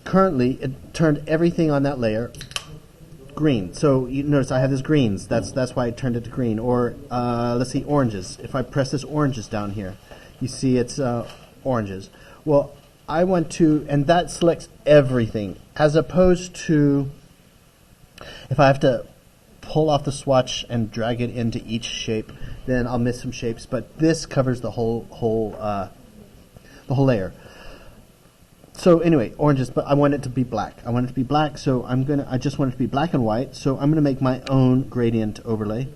currently it turned everything on that layer green. So you notice I have this greens. That's why I turned it to green. Or let's see, oranges. If I press this oranges down here, you see it's oranges. Well, I want to, and that selects everything, as opposed to if I have to pull off the swatch and drag it into each shape, then I'll miss some shapes. But this covers the whole layer. So anyway, oranges, but I want it to be black. I want it to be black, so I just want it to be black and white. So I'm gonna make my own gradient overlay.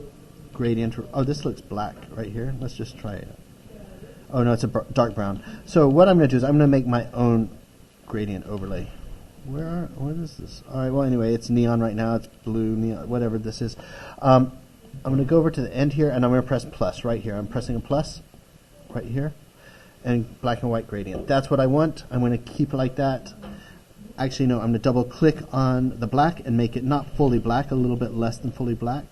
Oh, this looks black right here. Let's just try it. Oh no, it's a dark brown. So what I'm gonna do is I'm gonna make my own gradient overlay. What is this? All right, well anyway, it's neon right now. It's blue, neon, whatever this is. I'm gonna go over to the end here and I'm gonna press plus right here. I'm pressing a plus right here. And black and white gradient. That's what I want. I'm going to keep it like that. Actually, no, I'm going to double click on the black and make it not fully black, a little bit less than fully black.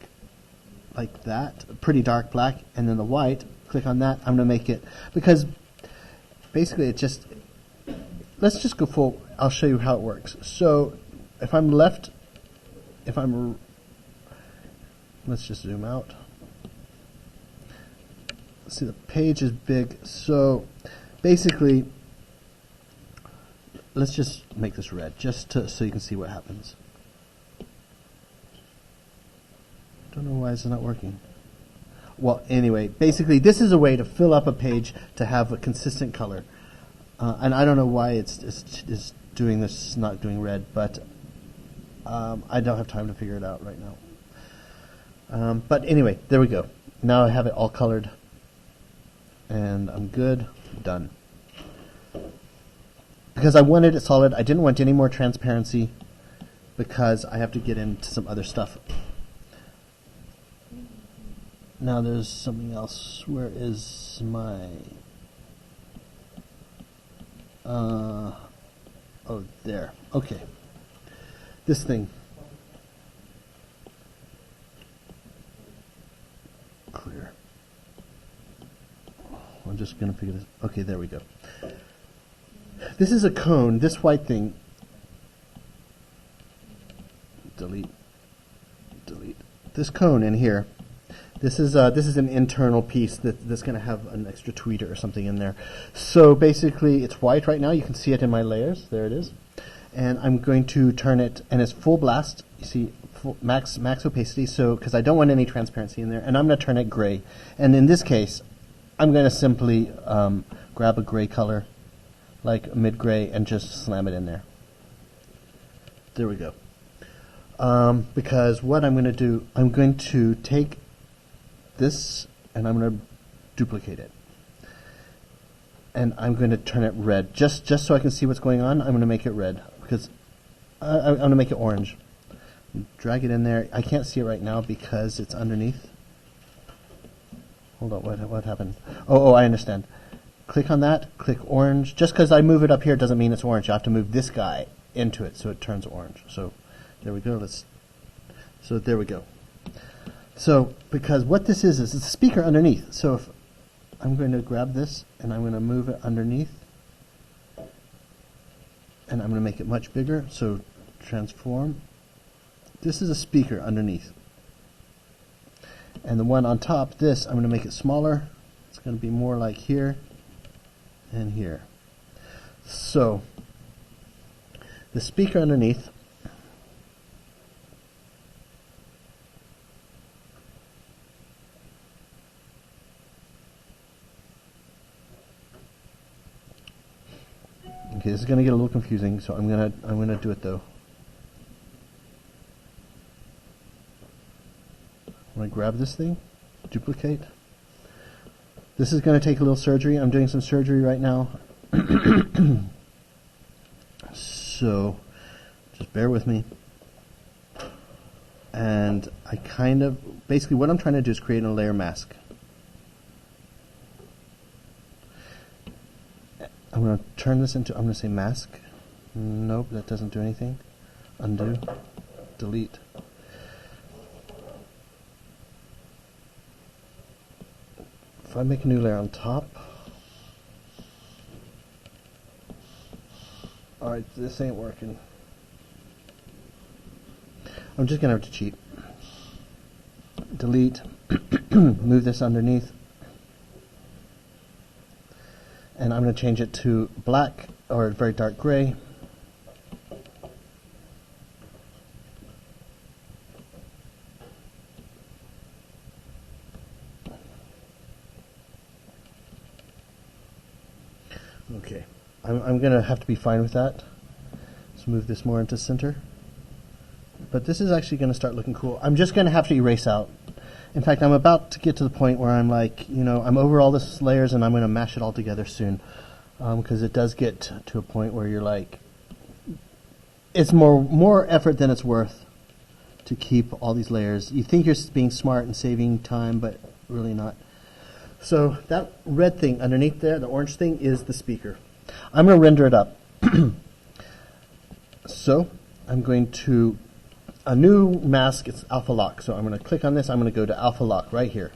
Like that. Pretty dark black. And then the white, click on that. I'm going to make it, because basically it just, let's just go full, I'll show you how it works. So if I'm let's just zoom out. See, the page is big, so basically, let's just make this red, so you can see what happens. Don't know why it's not working. Well, anyway, basically, this is a way to fill up a page to have a consistent color, and I don't know why it's doing this, not doing red, but I don't have time to figure it out right now. But anyway, there we go. Now I have it all colored. And I'm good, done. Because I wanted it solid, I didn't want any more transparency because I have to get into some other stuff. Now there's something else. Where is my... oh, there. Okay. This thing. Clear. I'm just going to figure this. Okay, there we go. This is a cone. This white thing. Delete. This cone in here. This is an internal piece that's going to have an extra tweeter or something in there. So basically, it's white right now. You can see it in my layers. There it is. And I'm going to turn it, and it's full blast. You see, max opacity. So because I don't want any transparency in there, and I'm going to turn it gray. And in this case, I'm going to simply grab a gray color, like mid-gray, and just slam it in there. There we go. Because what I'm going to do, I'm going to take this and I'm going to duplicate it. And I'm going to turn it red. Just so I can see what's going on, I'm going to make it red. Because I'm going to make it orange. Drag it in there. I can't see it right now because it's underneath. Hold on, what happened? Oh, I understand. Click on that, click orange. Just because I move it up here doesn't mean it's orange. You have to move this guy into it so it turns orange. So there we go. So there we go. So because what this is it's a speaker underneath. So if I'm going to grab this and I'm going to move it underneath, and I'm going to make it much bigger. So transform. This is a speaker underneath. And the one on top, this, I'm going to make it smaller. It's going to be more like here and here. So, the speaker underneath, okay, this is going to get a little confusing, so I'm going to do it though. I'm going to grab this thing, duplicate. This is going to take a little surgery. I'm doing some surgery right now. So, just bear with me. And I basically what I'm trying to do is create a layer mask. I'm going to turn this into, I'm going to say mask. Nope, that doesn't do anything. Undo, delete. If I make a new layer on top, alright, this ain't working. I'm just going to have to cheat. Delete, move this underneath, and I'm going to change it to black or very dark gray. going to have to be fine with that. Let's move this more into center. But this is actually going to start looking cool. I'm just going to have to erase out. In fact, I'm about to get to the point where I'm like, I'm over all this layers and I'm going to mash it all together soon. Because it does get to a point where you're like, it's more effort than it's worth to keep all these layers. You think you're being smart and saving time, but really not. So that red thing underneath there, the orange thing, is the speaker. I'm going to render it up. So I'm going to, a new mask, it's alpha lock. So I'm going to click on this. I'm going to go to alpha lock right here.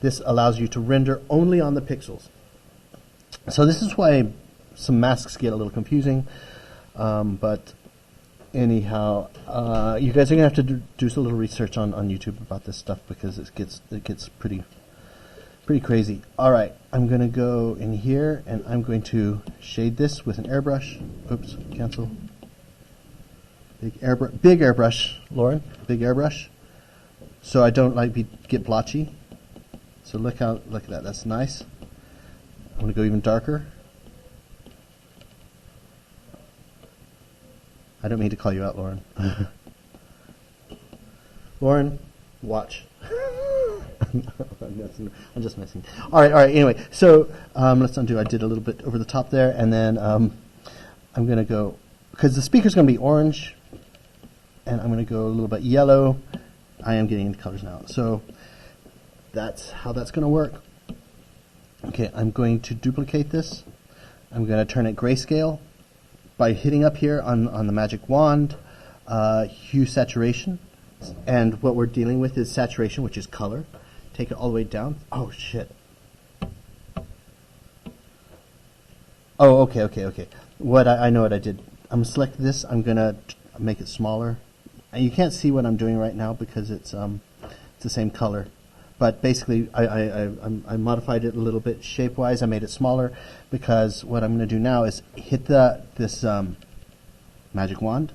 This allows you to render only on the pixels. So this is why some masks get a little confusing. But anyhow, you guys are going to have to do a little research on YouTube about this stuff because it gets pretty crazy. All right, I'm going to go in here and I'm going to shade this with an airbrush. Oops, cancel. Big airbrush, Lauren. Big airbrush. So I don't get blotchy. So look at that. That's nice. I'm going to go even darker. I don't mean to call you out, Lauren. Lauren, watch. I'm just messing. All right. Anyway, so let's undo. I did a little bit over the top there, and then I'm going to go, because the speaker's going to be orange, and I'm going to go a little bit yellow. I am getting into colors now. So that's how that's going to work. Okay, I'm going to duplicate this. I'm going to turn it grayscale by hitting up here on the magic wand, hue saturation. And what we're dealing with is saturation, which is color. Take it all the way down. Oh, shit. Oh, okay. I know what I did. I'm going to select this. I'm going to make it smaller. And you can't see what I'm doing right now because it's the same color. But basically, I modified it a little bit shape-wise. I made it smaller because what I'm going to do now is hit this magic wand,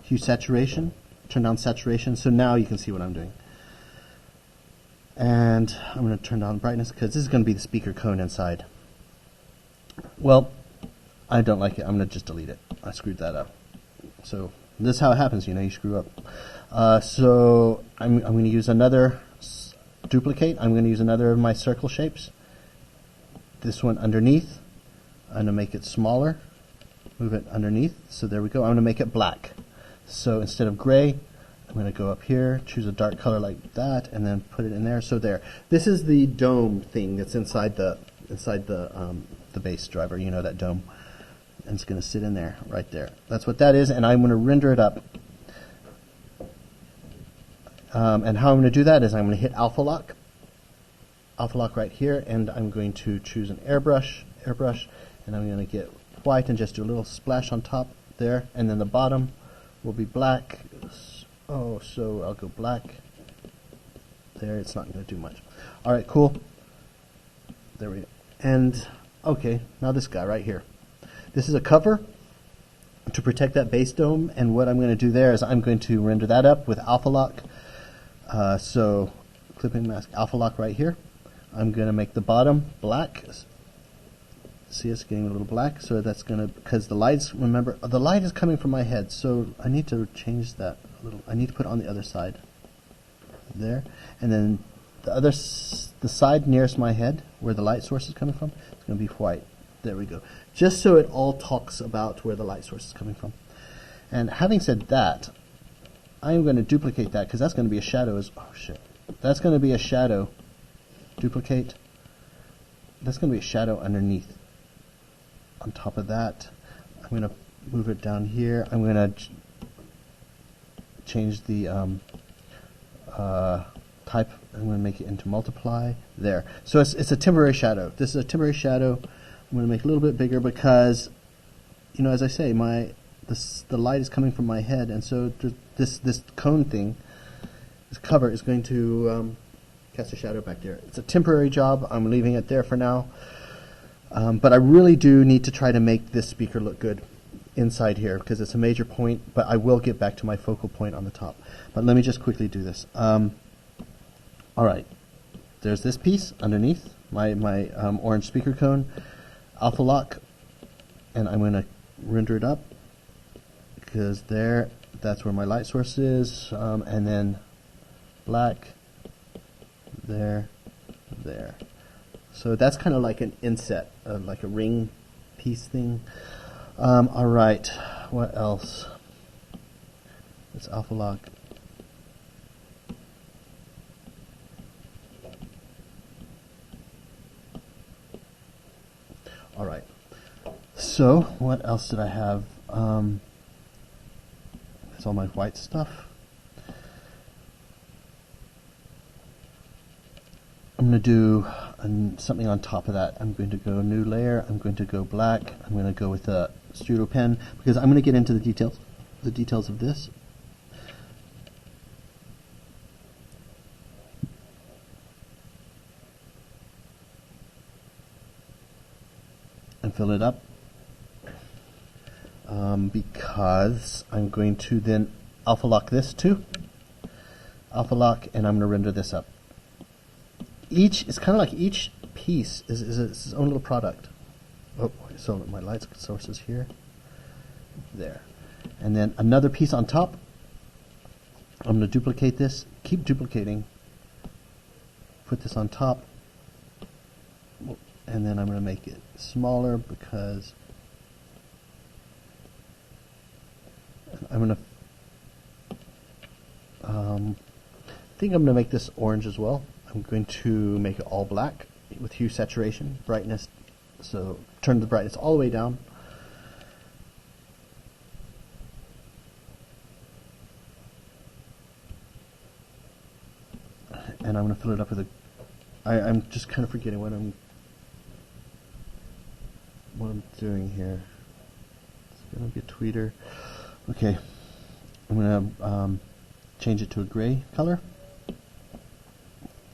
hue saturation, turn down saturation, so now you can see what I'm doing. And I'm going to turn down brightness because this is going to be the speaker cone inside. Well, I don't like it. I'm going to just delete it. I screwed that up. So this is how it happens, you screw up. So I'm going to use another duplicate. I'm going to use another of my circle shapes. This one underneath. I'm going to make it smaller. Move it underneath. So there we go. I'm going to make it black. So instead of gray, I'm going to go up here, choose a dark color like that, and then put it in there. So there. This is the dome thing that's inside the base driver. That dome. And it's going to sit in there, right there. That's what that is, and I'm going to render it up. And how I'm going to do that is I'm going to hit alpha lock right here, and I'm going to choose an airbrush, and I'm going to get white and just do a little splash on top there, and then the bottom will be black. So I'll go black there. It's not going to do much. All right, cool. There we go. And okay, now this guy right here. This is a cover to protect that base dome, and what I'm going to do there is I'm going to render that up with alpha lock. So clipping mask, alpha lock right here. I'm going to make the bottom black. See, it's getting a little black, so that's going to, because the lights, remember, the light is coming from my head, so I need to change that a little. I need to put it on the other side. There. And then the side nearest my head, where the light source is coming from, it's going to be white. There we go. Just so it all talks about where the light source is coming from. And having said that, I'm going to duplicate that because that's going to be a shadow. That's going to be a shadow. Duplicate. That's going to be a shadow underneath. On top of that, I'm going to move it down here. I'm going to change the type. I'm going to make it into multiply. There. So it's a temporary shadow. This is a temporary shadow. I'm going to make it a little bit bigger because, as I say, the light is coming from my head, and so this cone thing, this cover, is going to cast a shadow back there. It's a temporary job. I'm leaving it there for now. But I really do need to try to make this speaker look good inside here because it's a major point, but I will get back to my focal point on the top. But let me just quickly do this. All right. There's this piece underneath, my orange speaker cone, alpha lock, and I'm going to render it up, because that's where my light source is, and then black, there. So that's kind of like an inset, like a ring piece thing. All right, what else? Let's alpha lock. All right. So what else did I have? That's all my white stuff. I'm going to do something on top of that. I'm going to go new layer. I'm going to go black. I'm going to go with a Studio Pen because I'm going to get into the details of this. And fill it up. Because I'm going to then alpha lock this too. Alpha lock, and I'm going to render this up. It's kind of like each piece is its own little product. Oh, so my light source is here, there, and then another piece on top. I'm going to duplicate this, keep duplicating, put this on top, and then I'm going to make it smaller because I'm going to think I'm going to make this orange as well. I'm going to make it all black with hue saturation, brightness, so turn the brightness all the way down. And I'm going to fill it up with I'm just kind of forgetting what I'm doing here. It's going to be a tweeter. Okay, I'm going to change it to a gray color.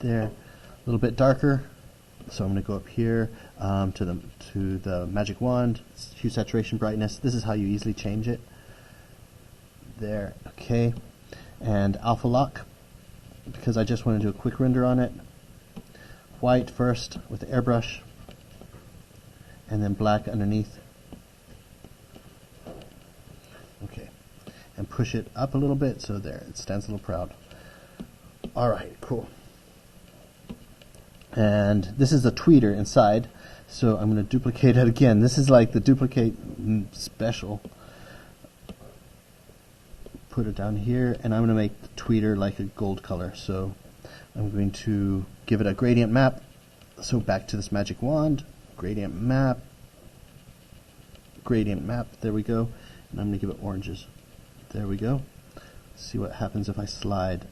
There, a little bit darker. So I'm going to go up here to the magic wand, hue saturation, brightness. This is how you easily change it. There, okay, and alpha lock because I just want to do a quick render on it. White first with the airbrush, and then black underneath. Okay, and push it up a little bit so there it stands a little proud. All right, cool. And this is a tweeter inside, so I'm going to duplicate it again. This is like the duplicate special. Put it down here, and I'm going to make the tweeter like a gold color. So I'm going to give it a gradient map. So back to this magic wand, gradient map, there we go. And I'm going to give it oranges. There we go. Let's see what happens if I slide.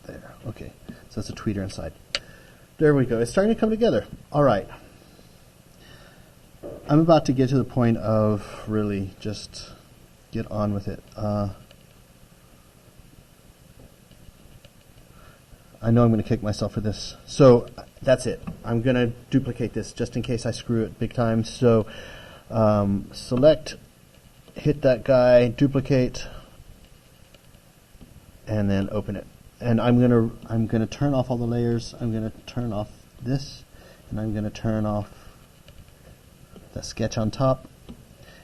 There, okay. So that's a tweeter inside. There we go. It's starting to come together. All right. I'm about to get to the point of really just get on with it. I know I'm going to kick myself for this. So that's it. I'm going to duplicate this just in case I screw it big time. So select, hit that guy, duplicate, and then open it. And I'm gonna turn off all the layers. I'm gonna turn off this, and I'm gonna turn off that sketch on top,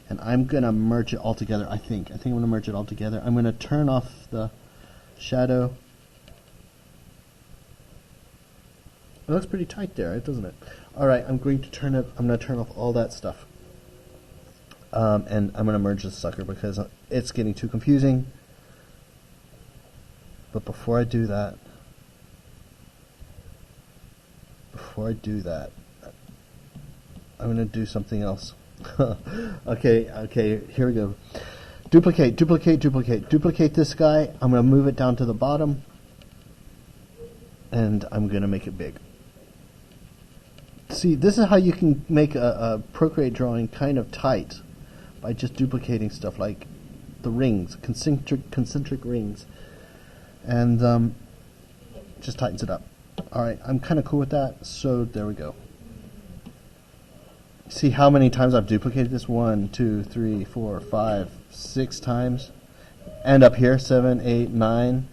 and I'm gonna merge it all together. I think I'm gonna merge it all together. I'm gonna turn off the shadow. It looks pretty tight there, doesn't it? All right, I'm gonna turn off all that stuff, and I'm gonna merge this sucker because it's getting too confusing. But before I do that, I'm going to do something else. Okay, here we go. Duplicate this guy. I'm going to move it down to the bottom, and I'm going to make it big. See, this is how you can make a Procreate drawing kind of tight by just duplicating stuff like the rings, concentric rings. And just tightens it up. Alright, I'm kind of cool with that, so there we go. See how many times I've duplicated this? 1, 2, 3, 4, 5, 6 times. And up here, 7, 8, 9.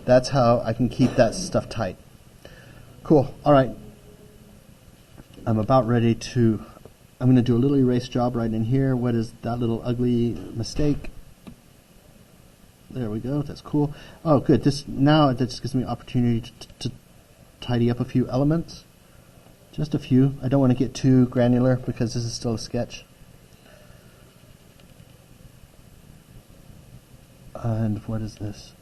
That's how I can keep that stuff tight. Cool, alright. I'm about ready to I'm going to do a little erase job right in here. What is that little ugly mistake? There we go. That's cool. Oh, good. That just gives me an opportunity to tidy up a few elements. Just a few. I don't want to get too granular because this is still a sketch. And what is this?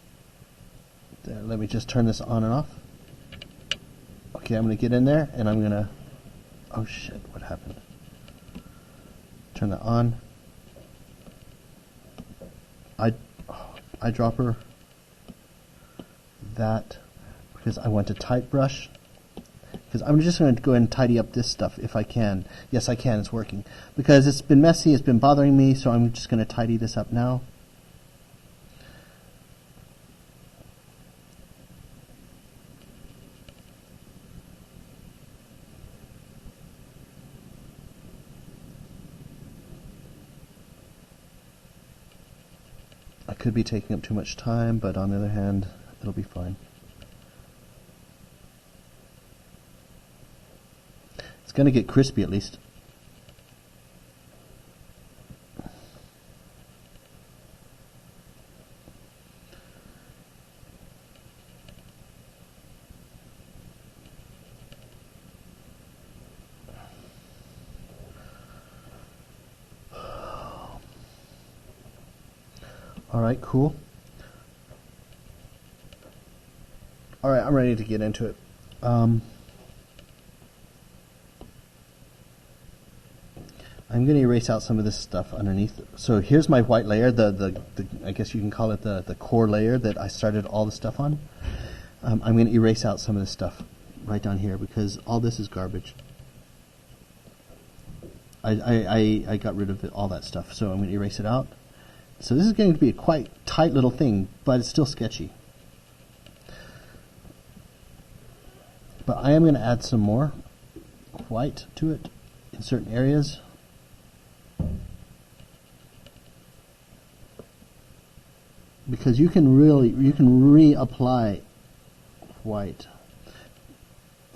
There, let me just turn this on and off. Okay, I'm going to get in there and I'm going to... Oh shit, what happened? Turn that on. Eyedropper. That. Because I want to tight brush. Because I'm just going to go ahead and tidy up this stuff if I can. Yes, I can. It's working. Because it's been messy. It's been bothering me. So I'm just going to tidy this up now. I could be taking up too much time, but on the other hand, it'll be fine. It's going to get crispy at least. Alright, cool. Alright, I'm ready to get into it. I'm going to erase out some of this stuff underneath. So here's my white layer, the I guess you can call it the core layer that I started all the stuff on. I'm going to erase out some of this stuff right down here because all this is garbage. I got rid of all that stuff, so I'm going to erase it out. So this is going to be a quite tight little thing, but it's still sketchy. But I am going to add some more white to it in certain areas. Because you can reapply white.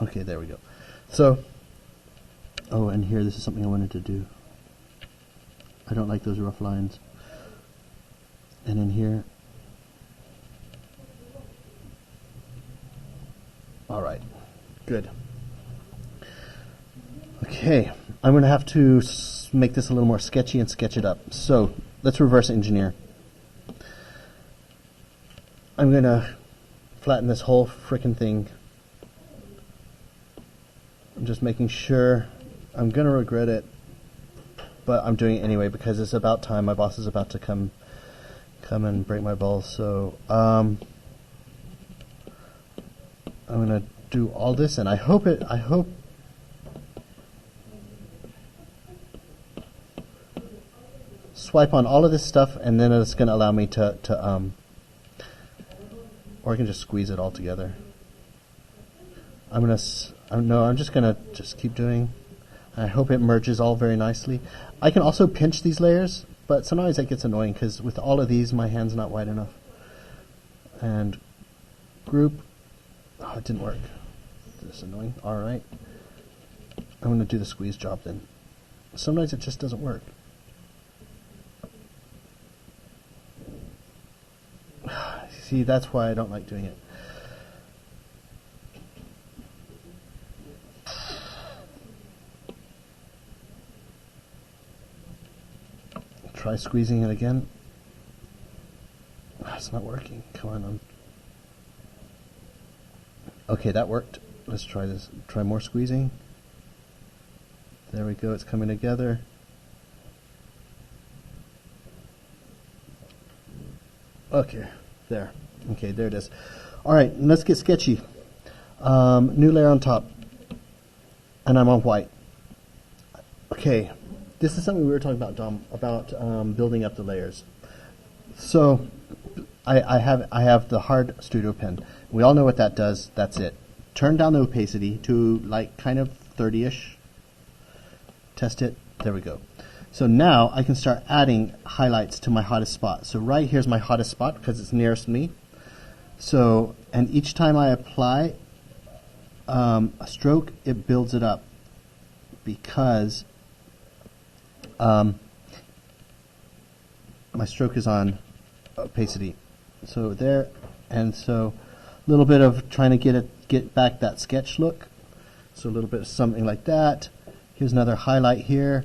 Okay, there we go. So, oh, and here, this is something I wanted to do. I don't like those rough lines. And in here. Alright, good. Okay, I'm going to have to make this a little more sketchy and sketch it up. So, let's reverse engineer. I'm going to flatten this whole frickin' thing. I'm just making sure. I'm going to regret it, but I'm doing it anyway because it's about time. My boss is about to come and break my balls. So I'm going to do all this, and I hope swipe on all of this stuff, and then it's going to allow me to or I can just squeeze it all together. I'm just going to keep doing. I hope it merges all very nicely. I can also pinch these layers, but sometimes that gets annoying because with all of these, my hand's not wide enough. And group. Oh, it didn't work. This is annoying. All right. I'm going to do the squeeze job then. Sometimes it just doesn't work. See, that's why I don't like doing it. Try squeezing it again. It's not working. Come on. Okay, that worked. Let's try this. Try more squeezing. There we go. It's coming together. Okay, there. Okay, there it is. All right, let's get sketchy. New layer on top, and I'm on white. Okay, this is something we were talking about, Dom, about building up the layers. So I have the hard studio pen. We all know what that does. That's it. Turn down the opacity to like kind of 30-ish. Test it. There we go. So now I can start adding highlights to my hottest spot. So right here's my hottest spot because it's nearest me. So, and each time I apply a stroke, it builds it up because my stroke is on opacity. So there, and so a little bit of trying to get back that sketch look. So a little bit of something like that. Here's another highlight here.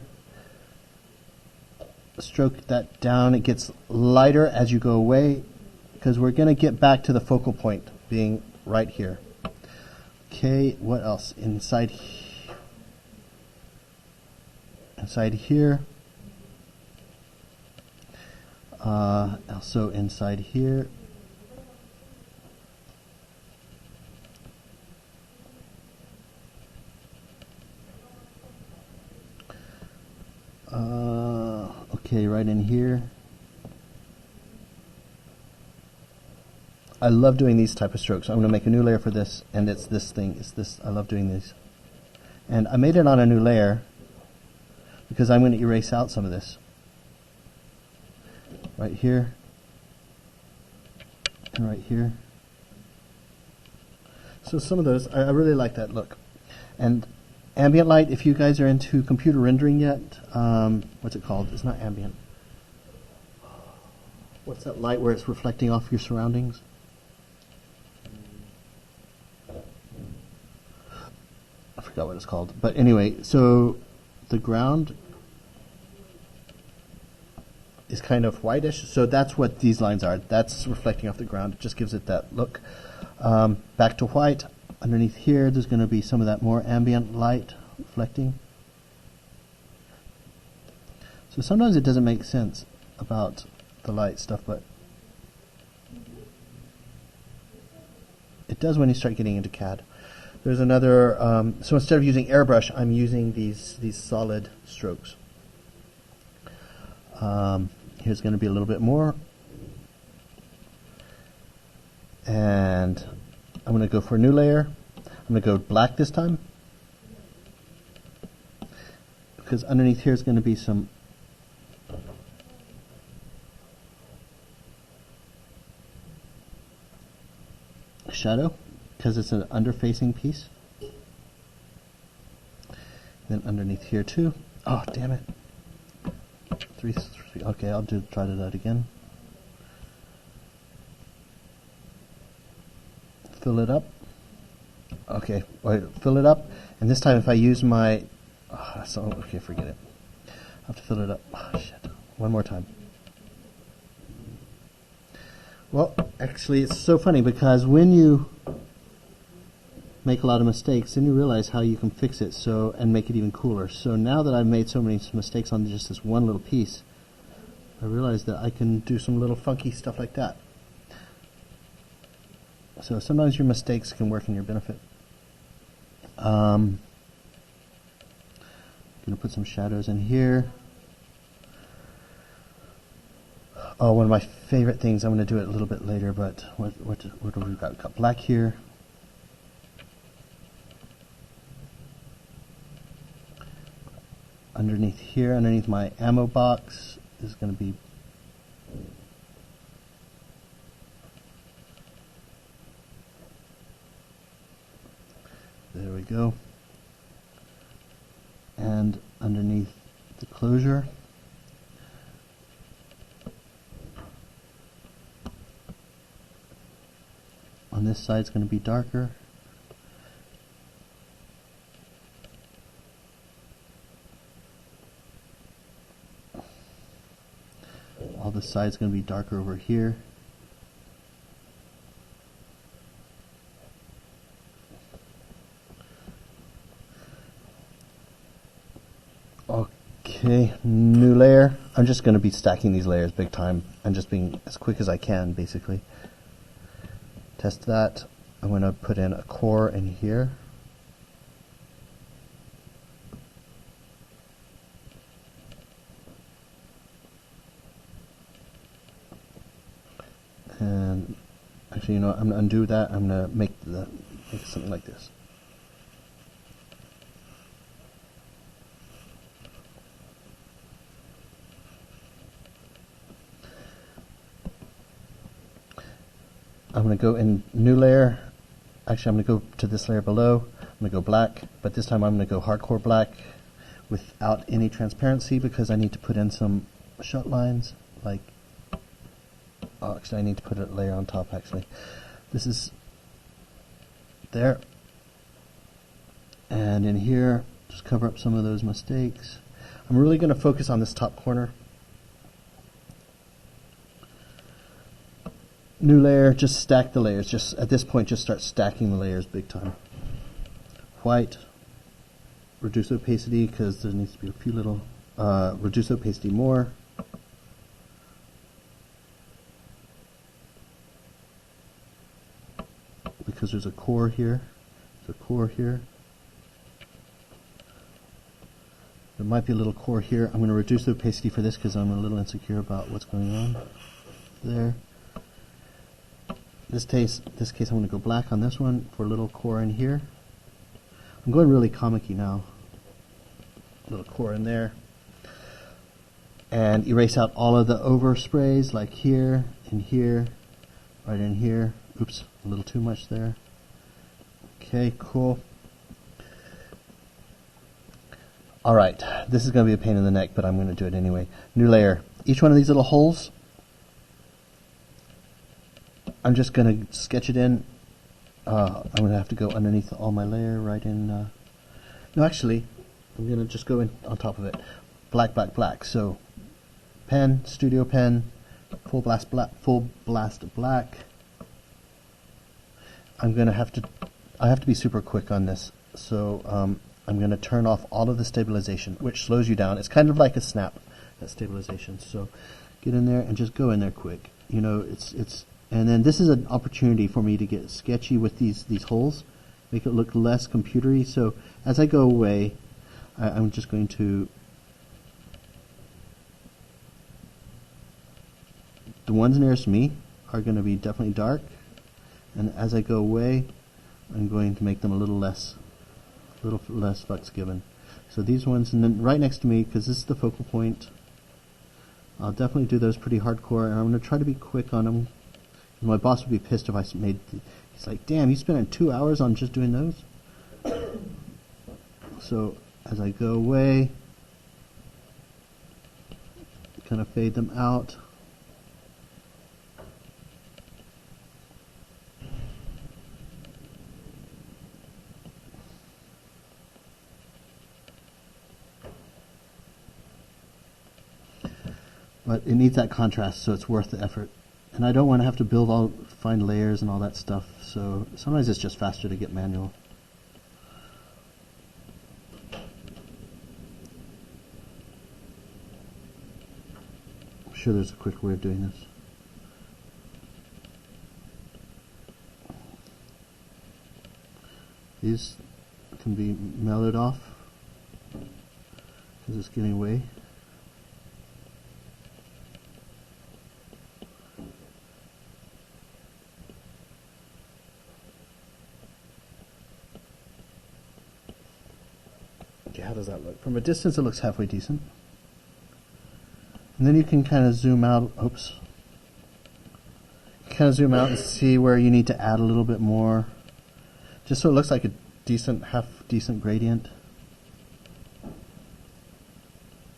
Stroke that down. It gets lighter as you go away because we're going to get back to the focal point being right here. Okay, what else? Inside here. Also inside here. Okay, right in here. I love doing these type of strokes. I'm going to make a new layer for this, and it's this thing. It's this. I love doing these. And I made it on a new layer because I'm going to erase out some of this. Right here. And right here. So some of those, I really like that look. And ambient light, if you guys are into computer rendering yet, what's it called? It's not ambient. What's that light where it's reflecting off your surroundings? I forgot what it's called. But anyway, so the ground is kind of whitish, so that's what these lines are. That's reflecting off the ground. It just gives it that look. Back to white. Underneath here, there's going to be some of that more ambient light reflecting. So sometimes it doesn't make sense about the light stuff, but it does when you start getting into CAD. There's another, so instead of using airbrush, I'm using these solid strokes. Here's going to be a little bit more. And I'm going to go for a new layer. I'm going to go black this time, because underneath here is going to be some shadow, because it's an under-facing piece. Then underneath here too. Oh, damn it. Three. Okay, I'll try to do that again. Fill it up. Okay, wait, fill it up. And this time if I use my... okay, forget it. I have to fill it up. Oh, shit. One more time. Well, actually, it's so funny because when you make a lot of mistakes, then you realize how you can fix it and make it even cooler. So now that I've made so many mistakes on just this one little piece, I realize that I can do some little funky stuff like that. So sometimes your mistakes can work in your benefit. I'm going to put some shadows in here. Oh, one of my favorite things, I'm going to do it a little bit later, but what do we got? We've got black here. Underneath here, underneath my ammo box, is going to be there we go. And underneath the closure, on this side, it's going to be darker. All the side's going to be darker over here. Okay, new layer. I'm just going to be stacking these layers big time and just being as quick as I can, basically. Test that. I'm going to put in a core in here. And actually, you know, I'm going to undo that. I'm going to make something like this. I'm going to go in new layer. Actually, I'm going to go to this layer below. I'm going to go black, but this time I'm going to go hardcore black without any transparency because I need to put in some shut lines. Like, oh, actually, I need to put a layer on top. Actually, this is there, and in here, just cover up some of those mistakes. I'm really going to focus on this top corner. New layer, just stack the layers. Just at this point, just start stacking the layers big time. White, reduce opacity because there needs to be a few little, reduce opacity more. Because there's a core here, there's a core here. There might be a little core here. I'm going to reduce the opacity for this because I'm a little insecure about what's going on there. This case, I'm going to go black on this one for a little core in here. I'm going really comic-y now. A little core in there. And erase out all of the oversprays, like here, in here, right in here. Oops, a little too much there. Okay, cool. Alright, this is going to be a pain in the neck, but I'm going to do it anyway. New layer. Each one of these little holes, I'm just going to sketch it in. I'm going to have to go underneath all my layer, right in... no, actually, I'm going to just go in on top of it. Black, black, black. So, pen, studio pen, full blast black. I'm going to have to... I have to be super quick on this. So, I'm going to turn off all of the stabilization, which slows you down. It's kind of like a snap, that stabilization. So, get in there and just go in there quick. You know, it's and then this is an opportunity for me to get sketchy with these holes, make it look less computery. So as I go away, I'm just going to, the ones nearest me are going to be definitely dark, and as I go away, I'm going to make them a little less fucks given. So these ones, and then right next to me, because this is the focal point, I'll definitely do those pretty hardcore, and I'm going to try to be quick on them. My boss would be pissed if I made... He's like, damn, you spent 2 hours on just doing those? So, as I go away, kind of fade them out. But it needs that contrast, so it's worth the effort. And I don't want to have to find layers and all that stuff, so sometimes it's just faster to get manual. I'm sure there's a quick way of doing this. These can be mellowed off because it's getting away. Okay, how does that look? From a distance it looks halfway decent. And then you can kind of zoom out, oops. Kind of zoom out and see where you need to add a little bit more. Just so it looks like a decent, half-decent gradient.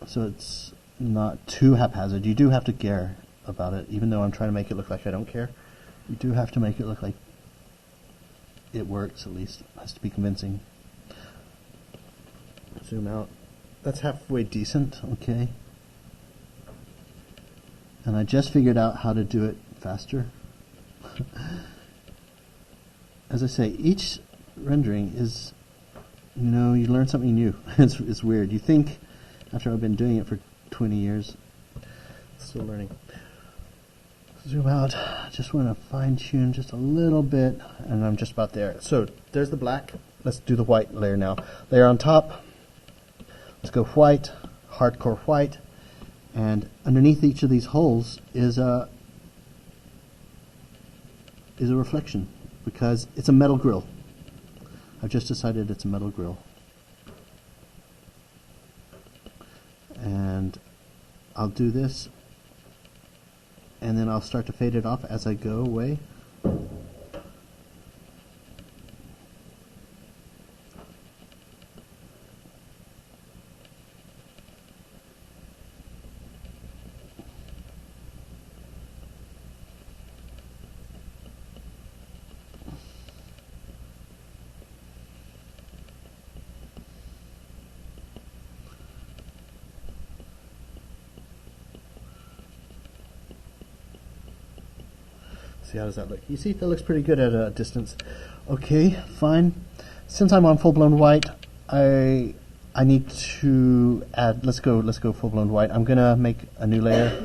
So it's not too haphazard. You do have to care about it, even though I'm trying to make it look like I don't care. You do have to make it look like it works, at least. It has to be convincing. Zoom out. That's halfway decent, okay. And I just figured out how to do it faster. As I say, each rendering is, you know, you learn something new. It's weird. You think, after I've been doing it for 20 years, still learning. Zoom out. Just want to fine tune just a little bit, and I'm just about there. So there's the black. Let's do the white layer now. Layer on top. Let's go white, hardcore white, and underneath each of these holes is a reflection, because it's a metal grill. I've just decided it's a metal grill. And I'll do this, and then I'll start to fade it off as I go away. see, how does that look? You see, that looks pretty good at a distance. Okay, fine. Since I'm on full-blown white, I need to add, let's go full-blown white. I'm gonna make a new layer.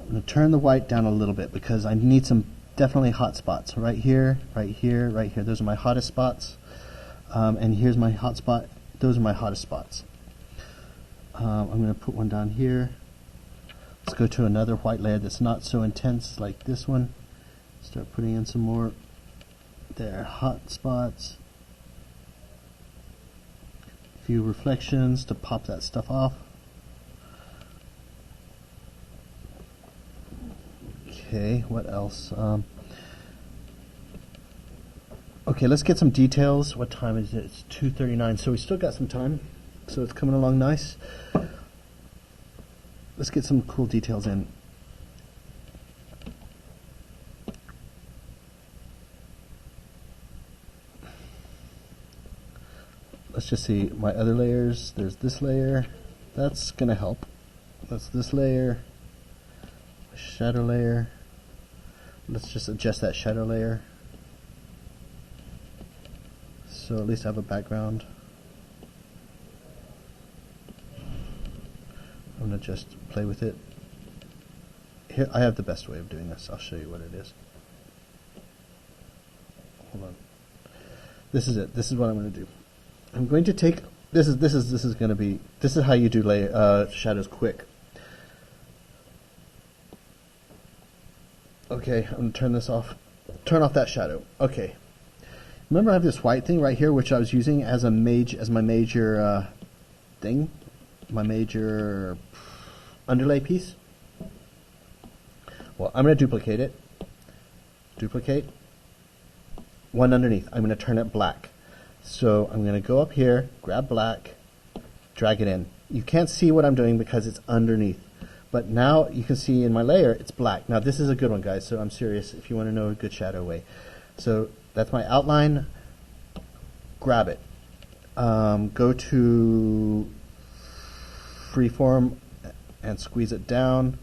I'm gonna turn the white down a little bit because I need some definitely hot spots. Right here, right here, right here. Those are my hottest spots. And here's my hot spot. Those are my hottest spots. I'm gonna put one down here. Let's go to another white layer that's not so intense like this one. Start putting in some more there, hot spots. A few reflections to pop that stuff off. Okay, what else? Okay, let's get some details. What time is it? It's 2:39, so we still got some time. So it's coming along nice. Let's get some cool details in. Let's just see my other layers. There's this layer. That's going to help. That's this layer. Shadow layer. Let's just adjust that shadow layer. So at least I have a background. I'm going to just play with it. Here, I have the best way of doing this. I'll show you what it is. Hold on. This is it. This is what I'm going to do. I'm going to take this is how you do shadows quick. Okay, I'm going to turn this off. Turn off that shadow. Okay. Remember I have this white thing right here which I was using as my major thing, my major underlay piece. Well, I'm going to duplicate it. Duplicate. One underneath. I'm going to turn it black. So I'm going to go up here, grab black, drag it in. You can't see what I'm doing because it's underneath. But now you can see in my layer it's black. Now this is a good one, guys, so I'm serious if you want to know a good shadow way. So that's my outline. Grab it. Go to freeform and squeeze it down,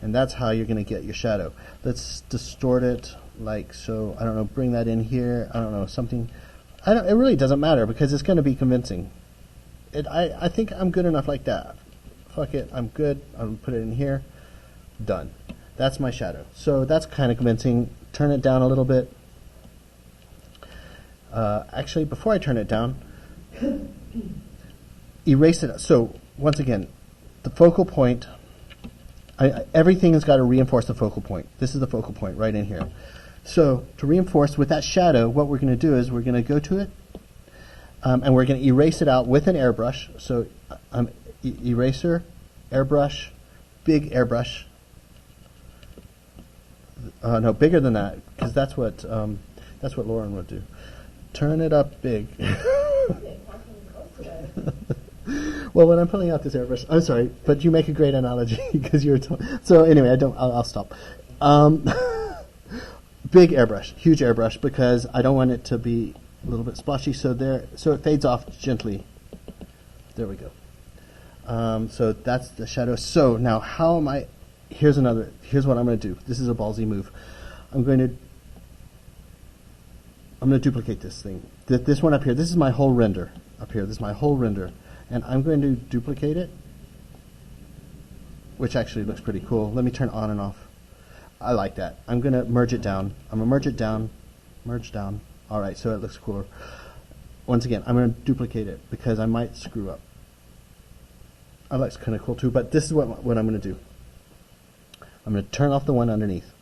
and that's how you're going to get your shadow. Let's distort it like so. I don't know, bring that in here. I don't know, something. It really doesn't matter because it's going to be convincing. I think I'm good enough like that. Fuck it, I'm good. I'll put it in here. Done. That's my shadow. So that's kind of convincing. Turn it down a little bit. Actually, before I turn it down, erase it. So once again, the focal point, everything has got to reinforce the focal point. This is the focal point right in here. So to reinforce with that shadow, what we're going to do is we're going to go to it, and we're going to erase it out with an airbrush. So eraser, airbrush, big airbrush. No, bigger than that, because that's what Lauren would do. Turn it up big. Well, when I'm pulling out this airbrush, I'm sorry, but you make a great analogy because you're. So anyway, I'll stop. Big airbrush, huge airbrush, because I don't want it to be a little bit splotchy. So it fades off gently. There we go. So that's the shadow. So now how am I? Here's what I'm going to do. This is a ballsy move. I'm going to duplicate this thing. This one up here. This is my whole render up here. This is my whole render, and I'm going to duplicate it, which actually looks pretty cool. Let me turn on and off. I like that. I'm going to merge it down. I'm going to merge it down, merge down. All right, so it looks cooler. Once again, I'm going to duplicate it because I might screw up. I like it's kind of cool too, but this is what I'm going to do. I'm going to turn off the one underneath.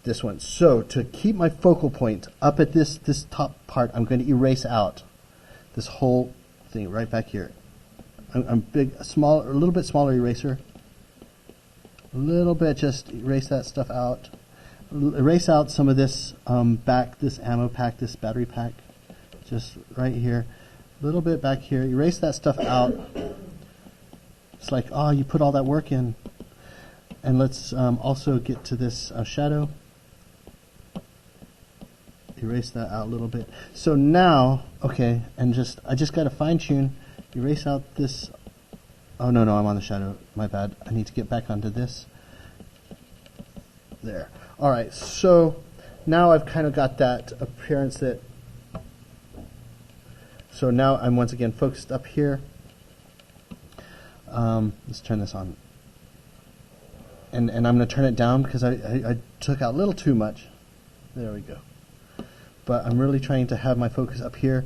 This one. So to keep my focal point up at this top part, I'm going to erase out this whole thing right back here. I'm a little bit smaller eraser. A little bit, just erase that stuff out. Erase out some of this this ammo pack, this battery pack, just right here. A little bit back here. Erase that stuff out. It's like, oh, you put all that work in. And let's also get to this shadow. Erase that out a little bit. So now, okay, and I just got to fine tune. Erase out this. Oh no, I'm on the shadow. My bad. I need to get back onto this. There. All right. So now I've kind of got that appearance that, so now I'm once again focused up here. Let's turn this on. And I'm going to turn it down because I took out a little too much. There we go. But I'm really trying to have my focus up here.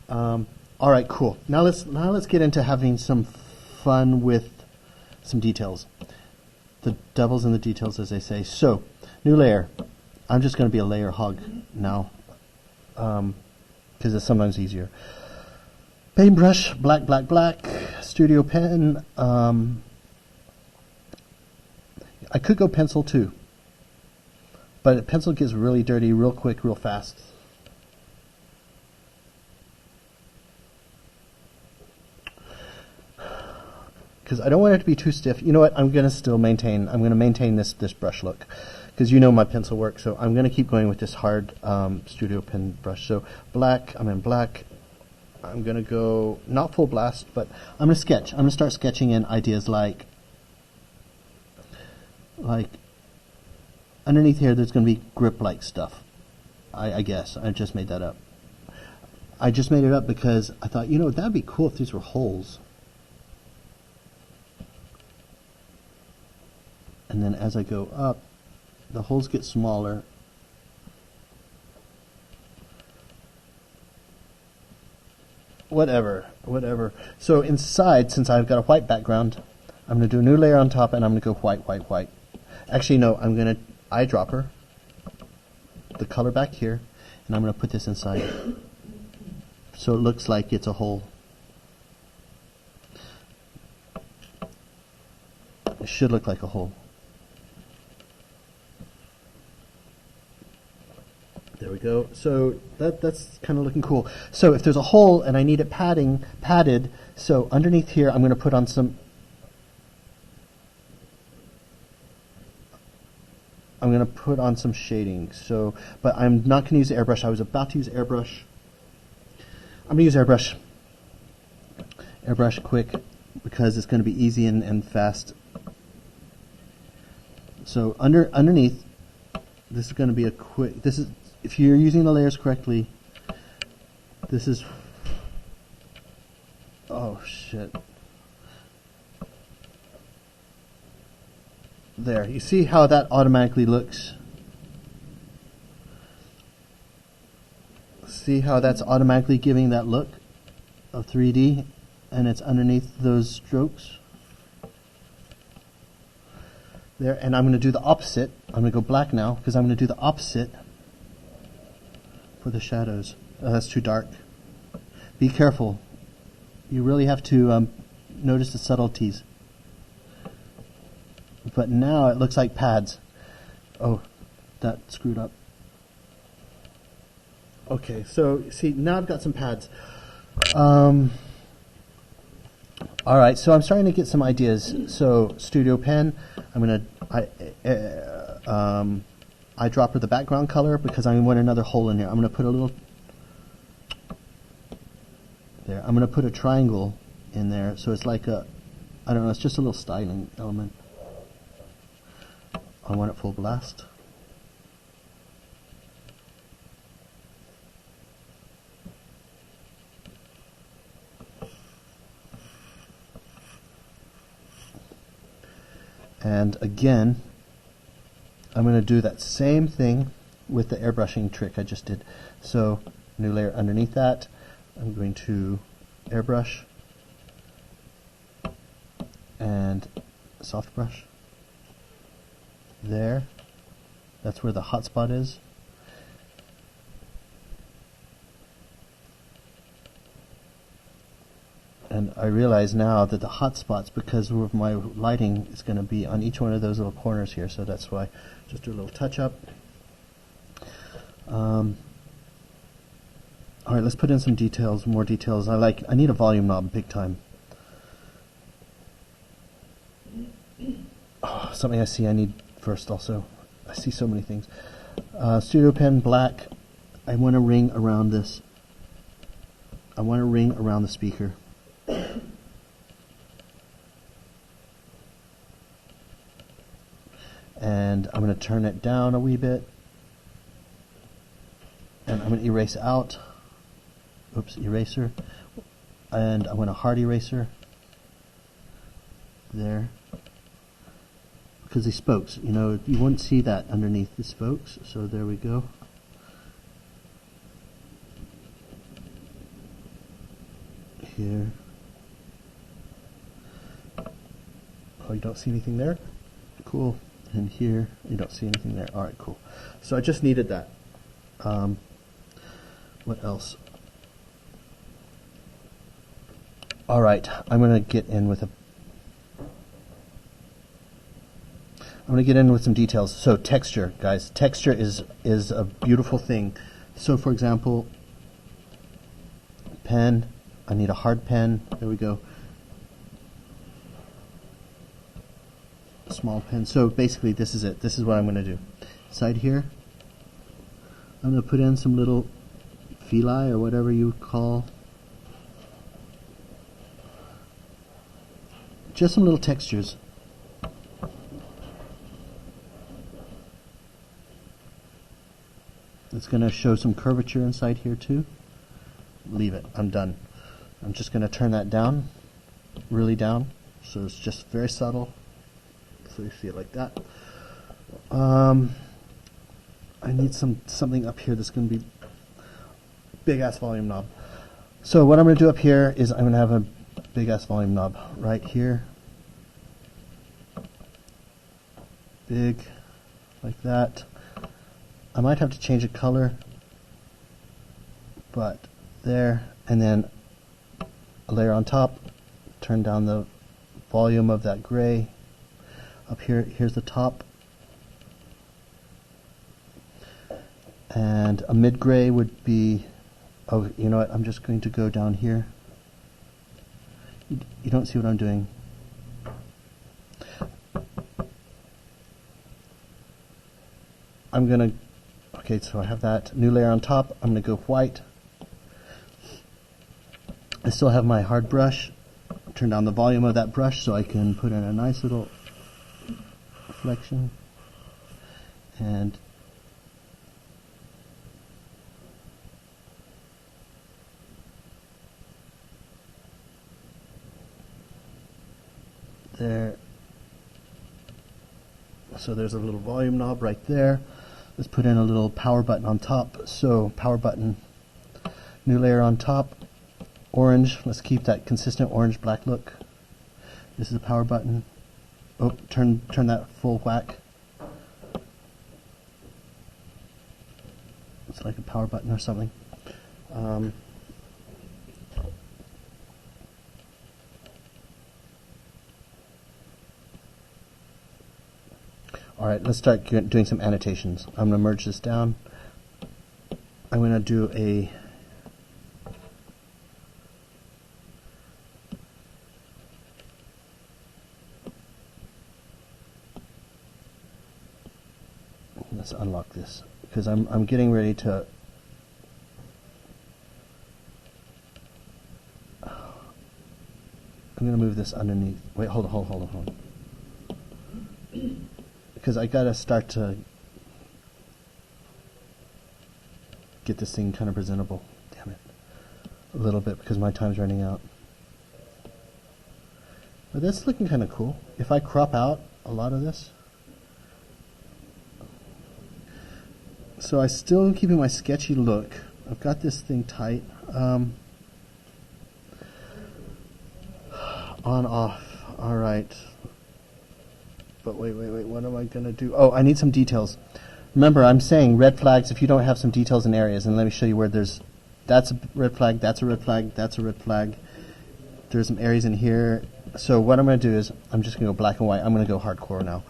All right, cool. Now let's get into having some fun with some details. The devil's in the details, as they say. So, new layer. I'm just going to be a layer hog now, because it's sometimes easier. Paintbrush, black, black, black. Studio pen. I could go pencil too, but pencil gets really dirty real quick, real fast. Because I don't want it to be too stiff. You know what? I'm going to maintain this brush look, because you know my pencil work. So I'm going to keep going with this hard studio pen brush. So black. I'm in black. I'm going to go not full blast, but I'm going to sketch. I'm going to start sketching in ideas like underneath here. There's going to be grip-like stuff. I guess I just made that up. I just made it up because I thought, you know, that'd be cool if these were holes. And then as I go up, the holes get smaller. Whatever. So inside, since I've got a white background, I'm going to do a new layer on top, and I'm going to go white, white, white. Actually, no, I'm going to eyedropper the color back here, and I'm going to put this inside, so it looks like it's a hole. It should look like a hole. There we go. So that's kind of looking cool. So if there's a hole and I need it padded, so underneath here I'm going to put on some. I'm going to put on some shading. So, but I'm not going to use the airbrush. I was about to use airbrush. I'm going to use airbrush. Airbrush quick, because it's going to be easy and fast. So underneath, this is going to be a quick. This is, if you're using the layers correctly, this is, oh shit. There, you see how that automatically looks? See how that's automatically giving that look of 3D, and it's underneath those strokes? There, and I'm going to do the opposite. I'm going to go black now, because I'm going to do the opposite for the shadows. Oh, that's too dark. Be careful. You really have to notice the subtleties. But now it looks like pads. Oh, that screwed up. Okay, so see, now I've got some pads. Alright, so I'm starting to get some ideas. So, studio pen, I'm going to eyedropper the background color, because I want another hole in here. I'm going to put a little, there, I'm going to put a triangle in there, so it's like a, I don't know, it's just a little styling element. I want it full blast. And again, I'm going to do that same thing with the airbrushing trick I just did. So, new layer underneath that. I'm going to airbrush and soft brush. There. That's where the hot spot is. And I realize now that the hot spots, because of my lighting, is going to be on each one of those little corners here, so that's why just do a little touch up. Alright, let's put in some details, more details. I need a volume knob big time. Oh, something I see I need first also. I see so many things. Studio pen, black. I want a ring around this. I want a ring around the speaker. And I'm going to turn it down a wee bit. I'm going to erase out. Oops, eraser. And I'm going to hard eraser. There. Because these spokes, you know, you wouldn't see that underneath the spokes. So there we go. Here. Oh, you don't see anything there? Cool. And here, you don't see anything there. All right, cool. So I just needed that. What else? All right, I'm going to get in with some details. So texture, guys. Texture is a beautiful thing. So for example, pen. I need a hard pen. There we go. Small pen. So basically this is it. This is what I'm going to do. Side here, I'm going to put in some little feli or whatever you call. Just some little textures. It's going to show some curvature inside here too. Leave it. I'm done. I'm just going to turn that down, really down, so it's just very subtle. So you see it like that. I need something up here that's going to be big ass volume knob. So what I'm going to do up here is I'm going to have a big ass volume knob right here. Big, like that. I might have to change the color, but there, and then a layer on top, turn down the volume of that gray. Up here, here's the top. And a mid-gray would be, oh, you know what, I'm just going to go down here. You don't see what I'm doing. I'm going to, okay, so I have that new layer on top. I'm going to go white. I still have my hard brush. Turn down the volume of that brush so I can put in a nice little reflection. And there. So there's a little volume knob right there. Let's put in a little power button on top. So power button, new layer on top. Orange, let's keep that consistent orange black look. This is a power button. Oh, turn that full whack. It's like a power button or something. All right, let's start doing some annotations. I'm going to merge this down. I'm going to do a let's unlock this because I'm getting ready to I'm going to move this underneath. Wait, hold on. Because I got to start to get this thing kind of presentable. Damn it. A little bit because my time's running out. But that's looking kind of cool. If I crop out a lot of this. So I still keeping my sketchy look. I've got this thing tight. On, off. All right. But wait, what am I going to do? Oh, I need some details. Remember, I'm saying red flags if you don't have some details in areas. And let me show you where that's a red flag, that's a red flag, that's a red flag. There's some areas in here. So what I'm going to do is I'm just going to go black and white. I'm going to go hardcore now.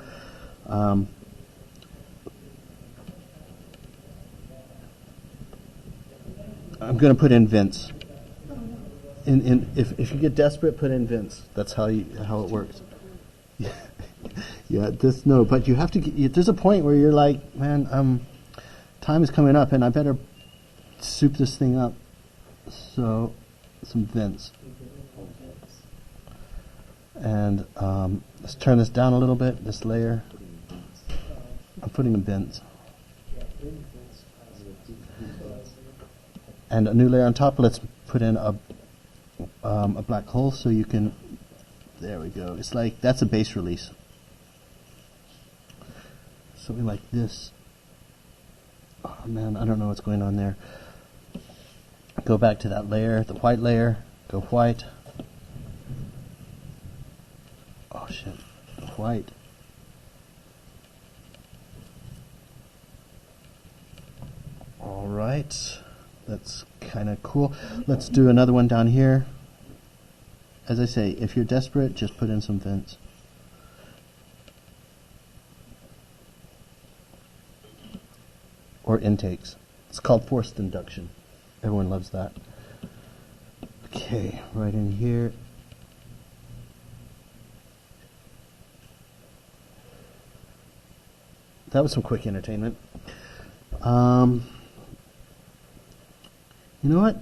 I'm going to put in vents. If you get desperate, put in vents. That's how it works. Yeah, but you have to. There's a point where you're like, man, time is coming up, and I better soup this thing up. So, some vents, and let's turn this down a little bit. This layer, I'm putting in vents. and a new layer on top. Let's put in a black hole so you can, there we go. It's like, that's a base release. Something like this. Oh man, I don't know what's going on there. Go back to that layer, the white layer, go white. Oh shit, white. Alright, that's kind of cool. Let's do another one down here. As I say, if you're desperate, just put in some vents. Or intakes. It's called forced induction. Everyone loves that. Okay, right in here. That was some quick entertainment. You know what?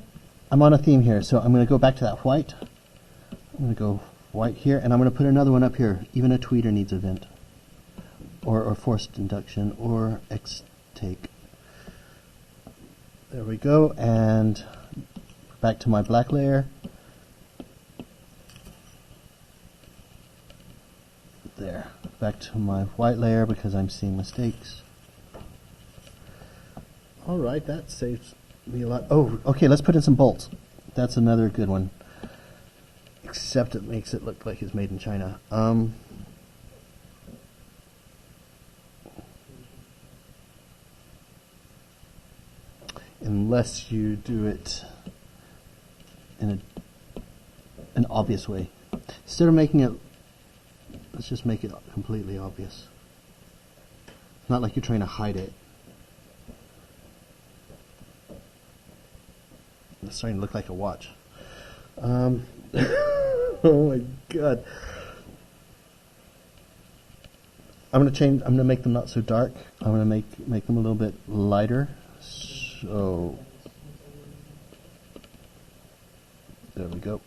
I'm on a theme here, so I'm going to go back to that white. I'm going to go white here, and I'm going to put another one up here. Even a tweeter needs a vent. Or forced induction, or X-take. There we go, and back to my black layer. There. Back to my white layer because I'm seeing mistakes. Alright, that saves me a lot. Oh, okay, let's put in some bolts. That's another good one. Except it makes it look like it's made in China. Unless you do it in an obvious way. Instead of making it, let's just make it completely obvious. It's not like you're trying to hide it. It's starting to look like a watch. Oh my god. I'm gonna make them not so dark. I'm gonna make them a little bit lighter. So there we go.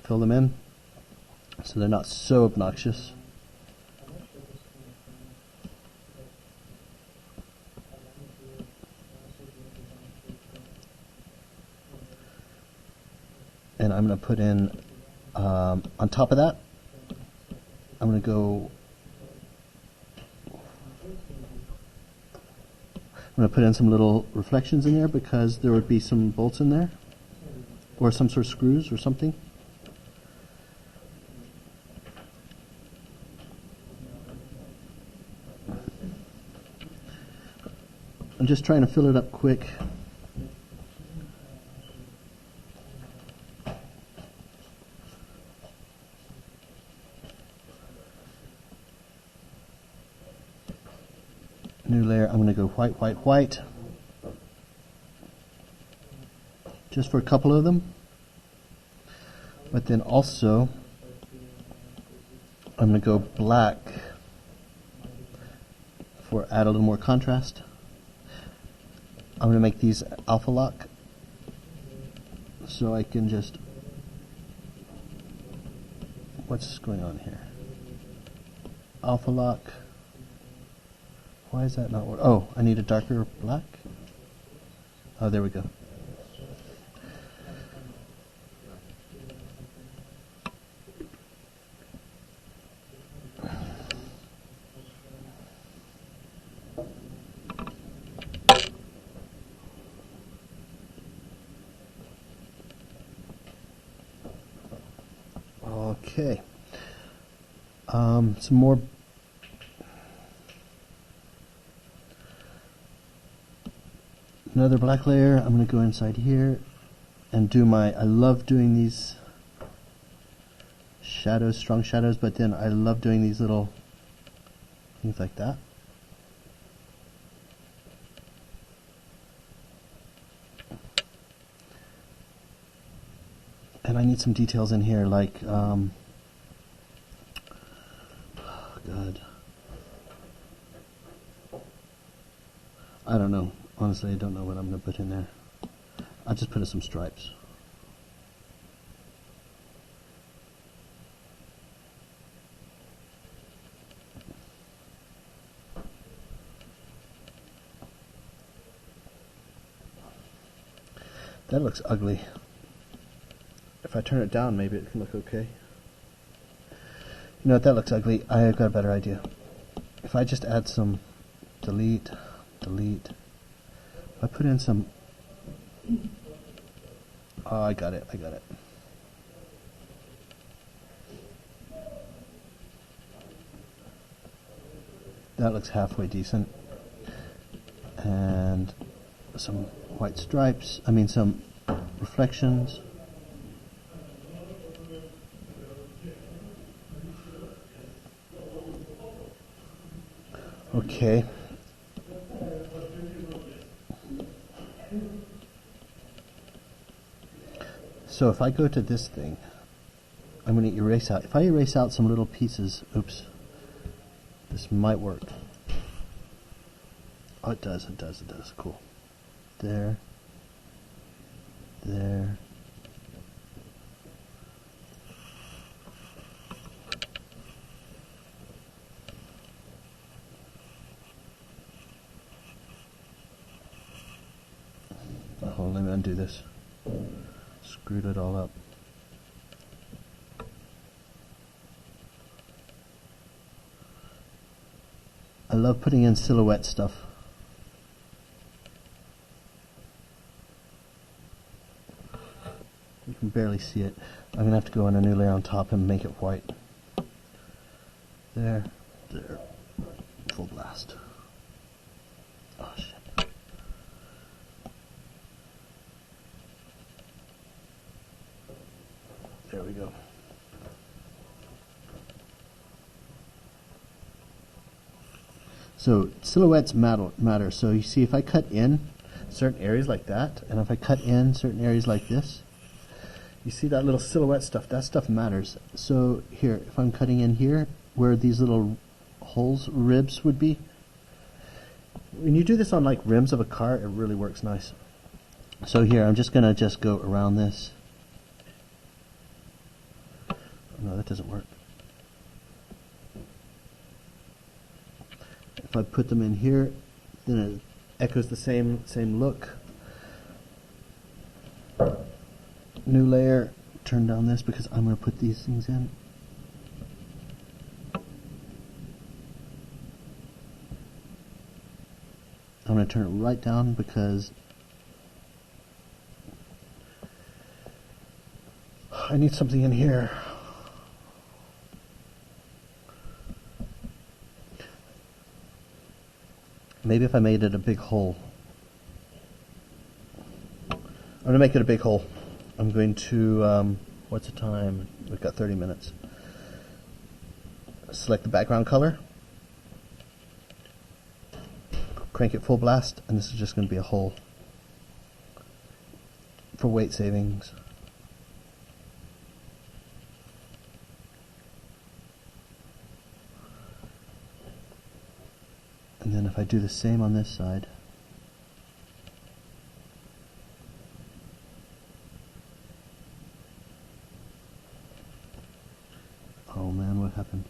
Fill them in so they're not so obnoxious. And I'm going to put in, on top of that, I'm going to go, I'm going to put in some little reflections in there because there would be some bolts in there, or some sort of screws or something. I'm just trying to fill it up quick. New layer, I'm going to go white, white, white. Just for a couple of them. But then also, I'm going to go black for add a little more contrast. I'm going to make these alpha lock so I can just, what's going on here? Alpha lock. Why is that not working? Oh, I need a darker black. Oh, there we go. Okay. Some more. Another black layer. I'm going to go inside here and do my, I love doing these shadows, strong shadows, but then I love doing these little things like that. And I need some details in here, like, oh God. I don't know. Honestly, I don't know what I'm going to put in there. I'll just put in some stripes. That looks ugly. If I turn it down, maybe it can look okay. You know what, that looks ugly. I've got a better idea. If I just add some delete, delete. If I put in some... Oh, I got it, I got it. That looks halfway decent. And some white stripes, some reflections. Okay. So if I go to this thing, I'm going to erase out. If I erase out some little pieces, oops, this might work. Oh, it does, it does, it does. Cool. There. There. Oh, let me undo this. Screwed it all up. I love putting in silhouette stuff. You can barely see it. I'm going to have to go on a new layer on top and make it white. There, there, full blast. Oh shit. There we go. So silhouettes matter. So you see, if I cut in certain areas like that, and if I cut in certain areas like this, you see that little silhouette stuff, that stuff matters. So here, if I'm cutting in here, where these little holes, ribs would be, when you do this on like rims of a car, it really works nice. So here, I'm just gonna go around this. No, that doesn't work. If I put them in here, then it echoes the same look. New layer, turn down this because I'm going to put these things in. I'm going to turn it right down because I need something in here. Maybe if I made it a big hole. I'm going to make it a big hole. I'm going to, what's the time? We've got 30 minutes. Select the background color. Crank it full blast, and this is just going to be a hole for weight savings. And then if I do the same on this side, oh man, what happened?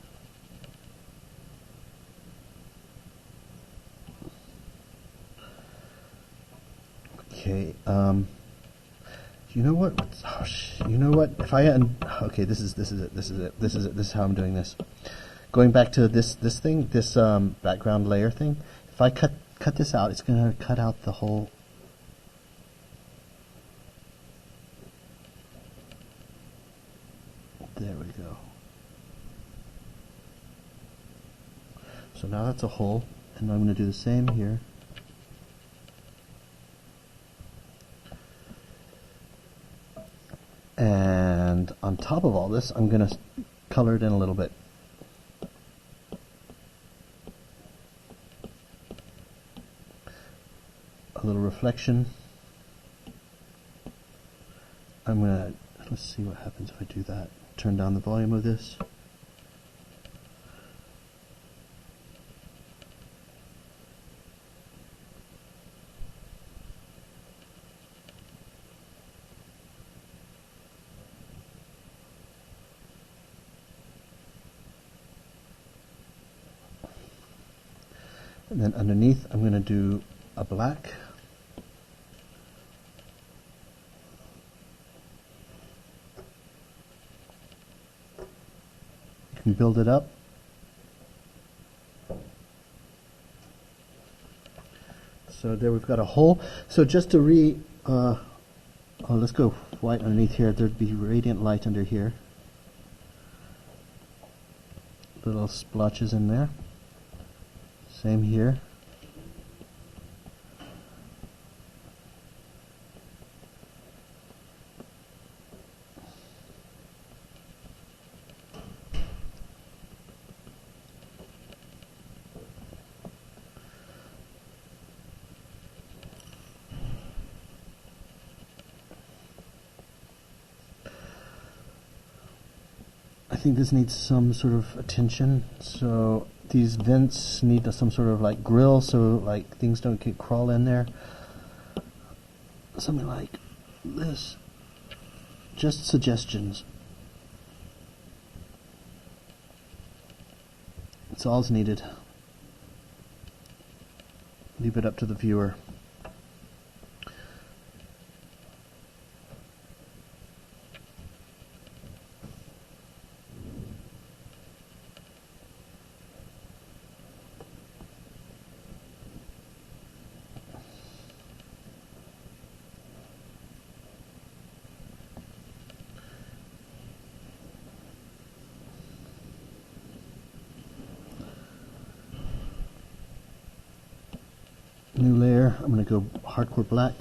Okay, you know what? You know what? If I okay, this is how I'm doing this. Going back to this thing, this background layer thing. If I cut this out, it's going to cut out the whole. There we go. So now that's a hole, and I'm going to do the same here. And on top of all this, I'm going to color it in a little bit. A little reflection. I'm going to, let's see what happens if I do that. Turn down the volume of this. And then underneath, I'm going to do a black. can build it up. So there we've got a hole. So just to let's go white underneath here. There'd be radiant light under here. Little splotches in there. Same here. I think this needs some sort of attention, so these vents need some sort of like grill so like things don't get crawl in there. Something like this. Just suggestions. That's all's needed. Leave it up to the viewer. New layer, I'm going to go hardcore black.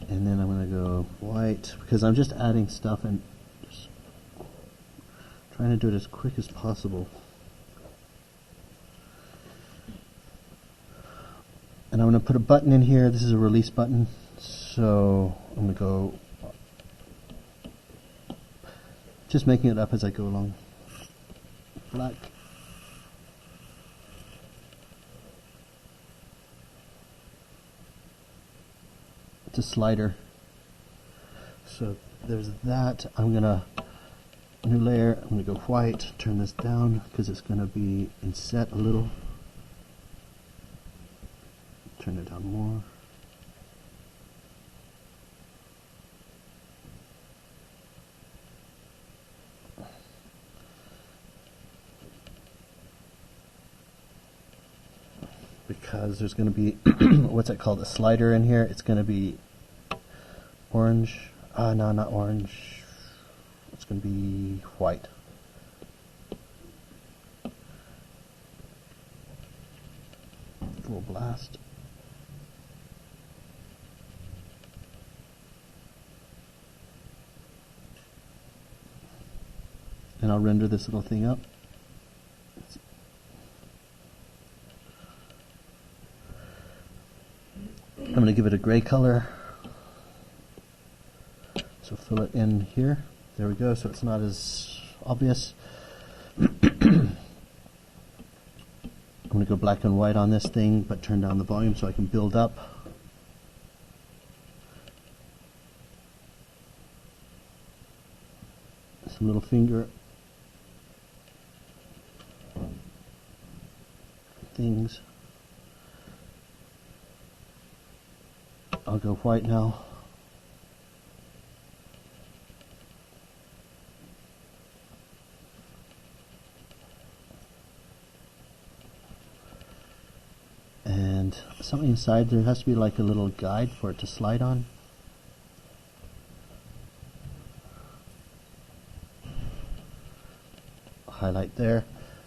And then I'm going to go white because I'm just adding stuff and just trying to do it as quick as possible. And I'm going to put a button in here. This is a release button. So I'm going to go just making it up as I go along. Black. It's a slider. So there's that. I'm gonna new layer. I'm gonna go white. Turn this down because it's gonna be inset a little. Turn it down more. Because there's going to be, what's it called, a slider in here. It's going to be orange. No, not orange. It's going to be white. Full blast. And I'll render this little thing up. I'm going to give it a gray color, so fill it in here. There we go, so it's not as obvious. I'm going to go black and white on this thing, but turn down the volume so I can build up. Some little finger things. I'll go white now. And something inside, there has to be like a little guide for it to slide on. Highlight there.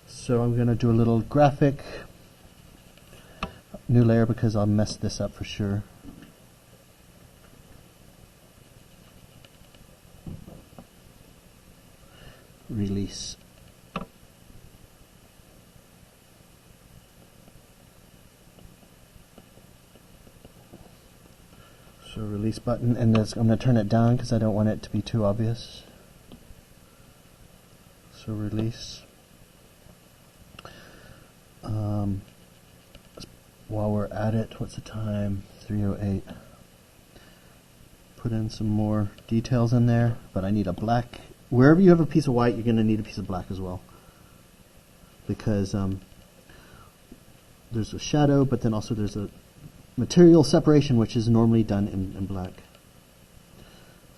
So I'm going to do a little graphic. New layer because I'll mess this up for sure. Release. So release button, and this, I'm going to turn it down because I don't want it to be too obvious. So release. While we're at it, what's the time? 3:08. Put in some more details in there, but I need a black. Wherever you have a piece of white, you're going to need a piece of black as well, because there's a shadow, but then also there's a material separation, which is normally done in black.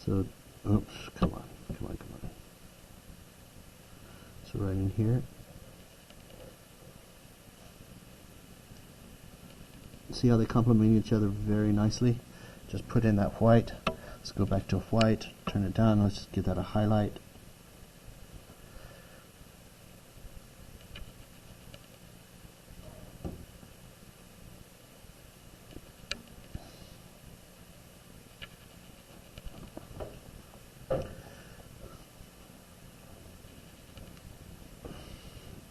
So, oops, come on. So right in here. See how they complement each other very nicely? Just put in that white. Let's go back to white, turn it down, let's just give that a highlight.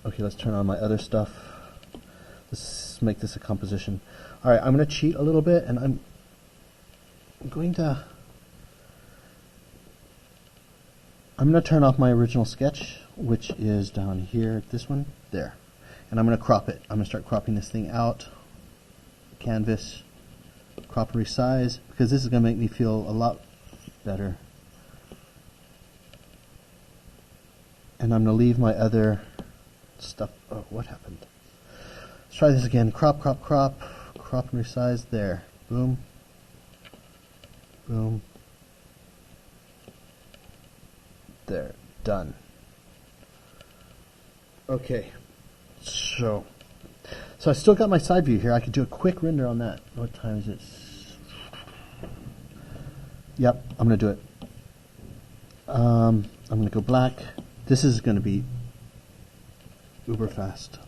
Okay, let's turn on my other stuff. Let's make this a composition. Alright, I'm going to cheat a little bit, and I'm going to turn off my original sketch, which is down here, this one, there. And I'm going to crop it. I'm going to start cropping this thing out. Canvas, crop and resize, because this is going to make me feel a lot better. And I'm going to leave my other stuff. Oh, what happened? Let's try this again. Crop and resize. There. Boom. Boom. There. Done. Okay. So I still got my side view here. I could do a quick render on that. What time is it? Yep, I'm going to do it. I'm going to go black. This is going to be uber fast.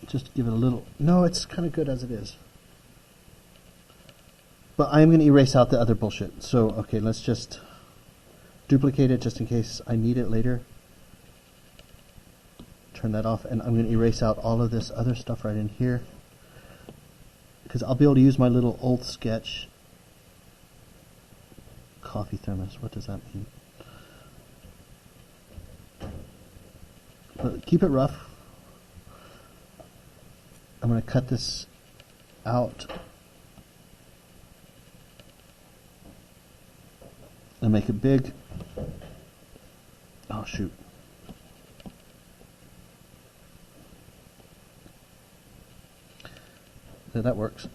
Just give it a little. No, it's kind of good as it is. But I'm going to erase out the other bullshit. So, okay, let's just duplicate it just in case I need it later. Turn that off, and I'm going to erase out all of this other stuff right in here, because I'll be able to use my little old sketch. Coffee thermos, what does that mean? But keep it rough. I'm going to cut this out and make it big. Oh shoot. So that works.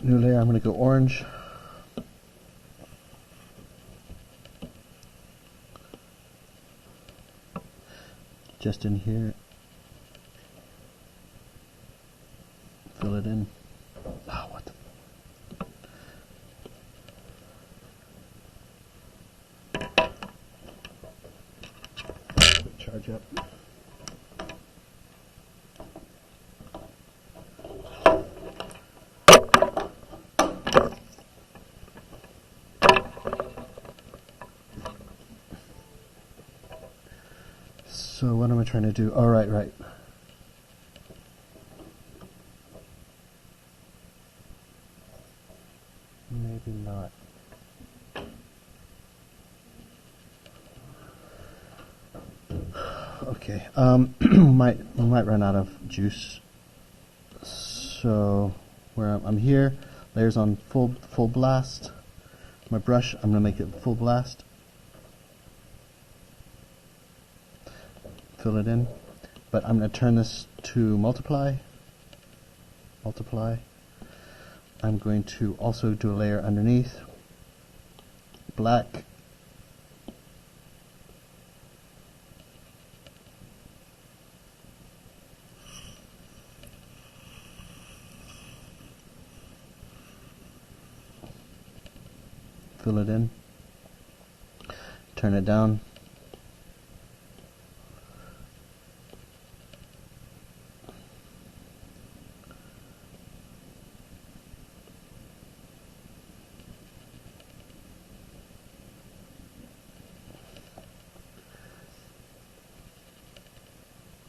New layer, I'm going to go orange. Just in here. Fill it in. Oh, what the... Quick charge up. So what am I trying to do? Oh, right. Maybe not. Okay. might run out of juice. So where I'm here, layers on full blast. My brush, I'm gonna make it full blast. Fill it in, but I'm going to turn this to multiply. I'm going to also do a layer underneath, black. Fill it in, turn it down.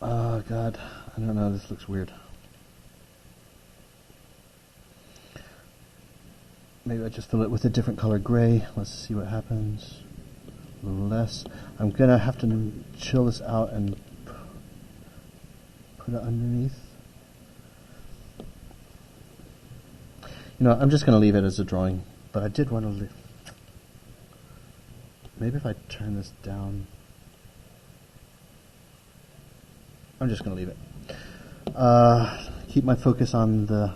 Oh God, I don't know, this looks weird. Maybe I just fill it with a different color gray. Let's see what happens. A little less. I'm gonna have to chill this out and put it underneath. You know, I'm just gonna leave it as a drawing, but I did want to maybe if I turn this down, I'm just going to leave it. Keep my focus on the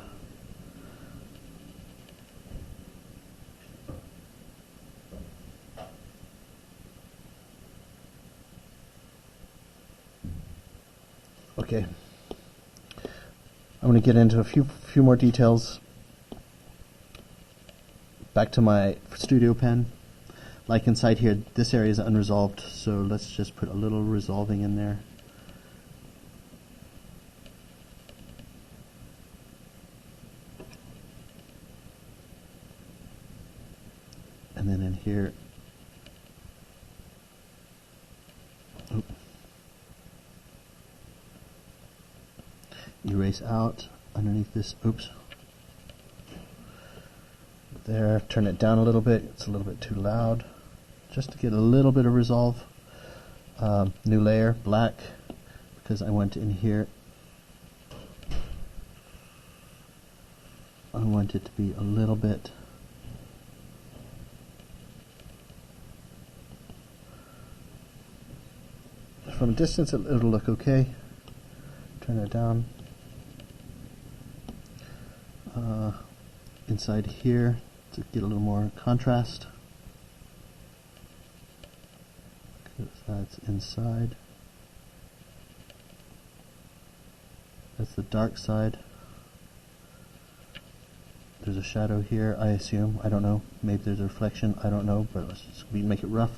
okay. I'm going to get into a few more details. Back to my studio pen. Like inside here, this area is unresolved, so let's just put a little resolving in there. And then in here, erase out underneath this, oops. There, turn it down a little bit, it's a little bit too loud. Just to get a little bit of resolve. New layer, black, because I went in here. I want it to be a little bit from a distance it'll look okay. Turn it down. Inside here to get a little more contrast. That's inside. That's the dark side. There's a shadow here, I assume. I don't know. Maybe there's a reflection. I don't know, but let's just make it rough.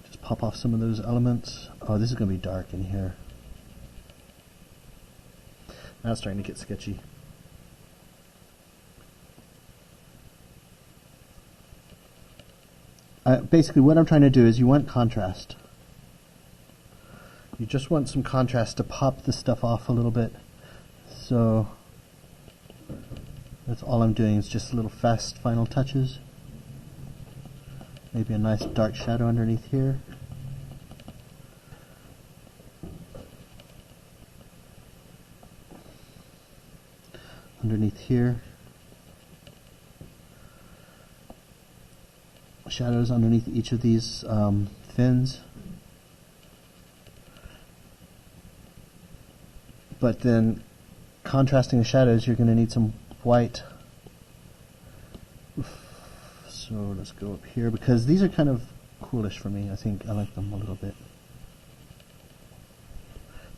Just pop off some of those elements. Oh, this is going to be dark in here. Now it's starting to get sketchy. Basically what I'm trying to do is you want contrast. You just want some contrast to pop the stuff off a little bit. So that's all I'm doing is just little fast final touches. Maybe a nice dark shadow underneath here. Underneath here. Shadows underneath each of these fins. But then contrasting the shadows, you're going to need some white. So let's go up here because these are kind of coolish for me. I think I like them a little bit.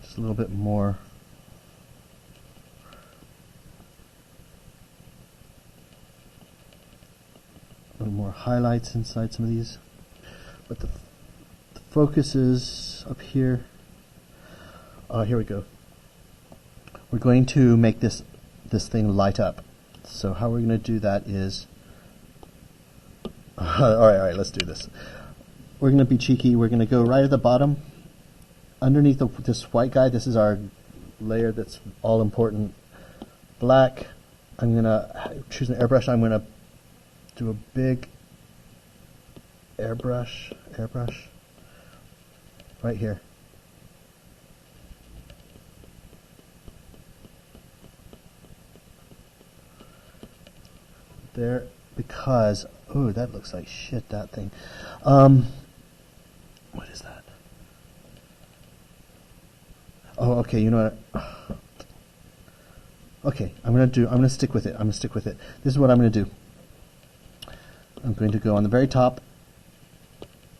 Just a little bit more. A little more highlights inside some of these. But the focus is up here. Here we go. We're going to make this thing light up. So how we're going to do that is, all right, let's do this. We're going to be cheeky. We're going to go right at the bottom, underneath this white guy. This is our layer that's all important. Black. I'm going to choose an airbrush. I'm going to do a big airbrush right here. There, because, oh, that looks like shit, that thing. What is that? Oh, okay, you know what? Okay, I'm going to stick with it. This is what I'm going to do. I'm going to go on the very top.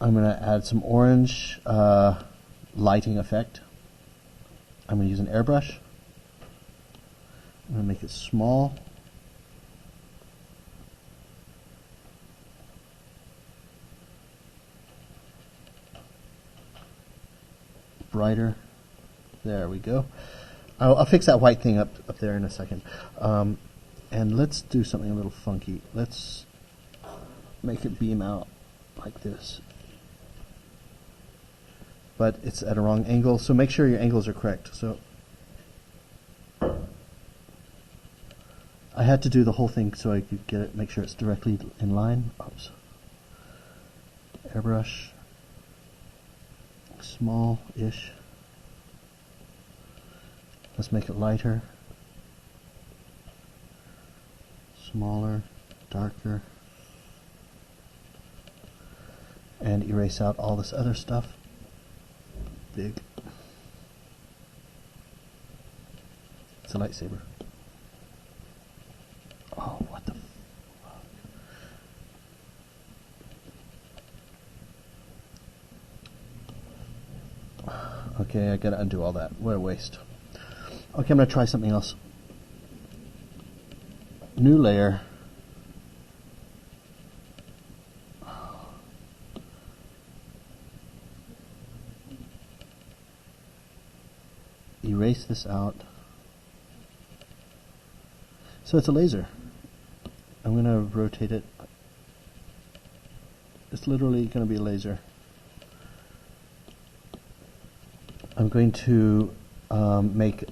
I'm going to add some orange lighting effect. I'm going to use an airbrush. I'm going to make it small. Brighter. There we go. I'll fix that white thing up there in a second. And let's do something a little funky. Let's make it beam out like this. But it's at a wrong angle, so make sure your angles are correct. So I had to do the whole thing so I could get it, make sure it's directly in line. Oops. Airbrush. Small-ish. Let's make it lighter. smaller, darker, and erase out all this other stuff. Big. It's a lightsaber. Oh, what the fuck? Okay, I gotta undo all that. What a waste. Okay, I'm gonna try something else. New layer. Erase this out. So it's a laser. I'm going to rotate it. It's literally going to be a laser. I'm going to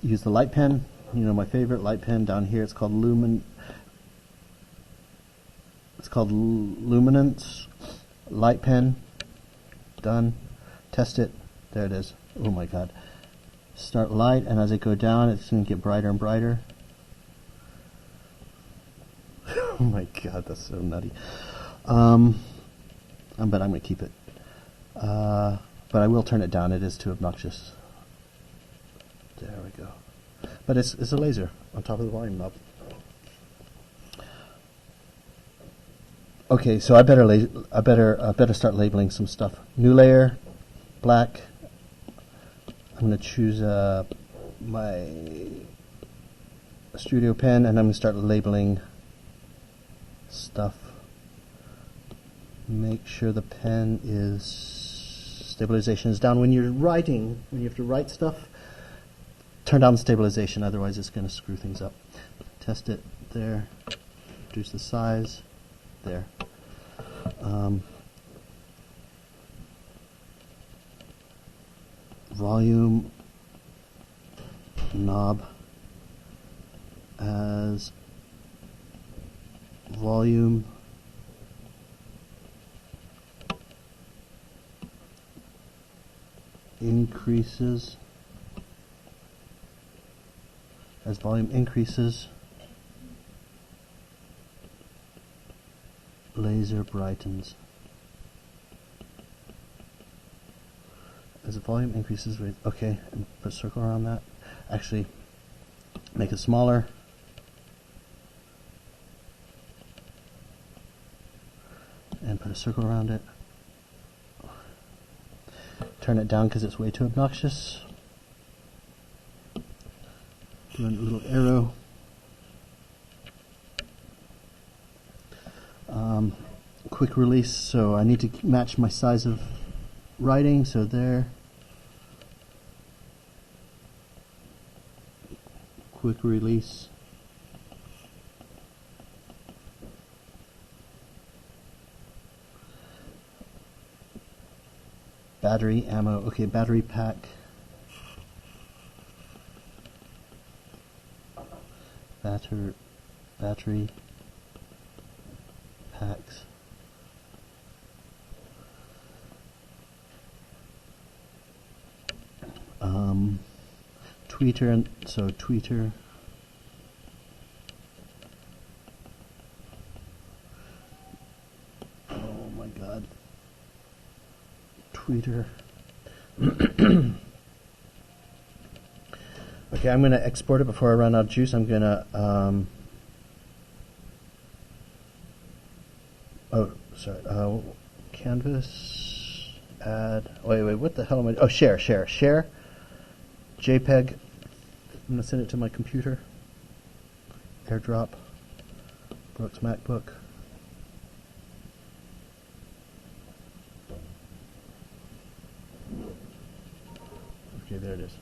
use the light pen. You know, my favorite light pen down here. It's called Luminance light pen. Done. Test it. There it is. Oh my god. Start light, and as I go down, it's going to get brighter and brighter. Oh my god, that's so nutty. But I'm going to keep it. But I will turn it down. It is too obnoxious. There we go. But it's a laser on top of the volume knob. Okay, so I better start labeling some stuff. New layer, black. I'm going to choose my studio pen, and I'm going to start labeling stuff. Make sure the pen stabilization is down. When you're writing, when you have to write stuff, turn down the stabilization, otherwise it's going to screw things up. Test it there. Reduce the size there. Volume knob as volume increases. As volume increases, laser brightens. As the volume increases, okay, and put a circle around that. Actually, make it smaller. And put a circle around it. Turn it down because it's way too obnoxious. Do a little arrow. Quick release, so I need to match my size of writing, so there. Quick release. Battery, ammo, okay, battery pack. Battery packs. Tweeter, and so tweeter. Oh my god. Tweeter. Okay, I'm going to export it before I run out of juice. I'm going to, canvas, add, wait, what the hell am I, share, JPEG, I'm going to send it to my computer, AirDrop, Brooks MacBook. Okay, there it is.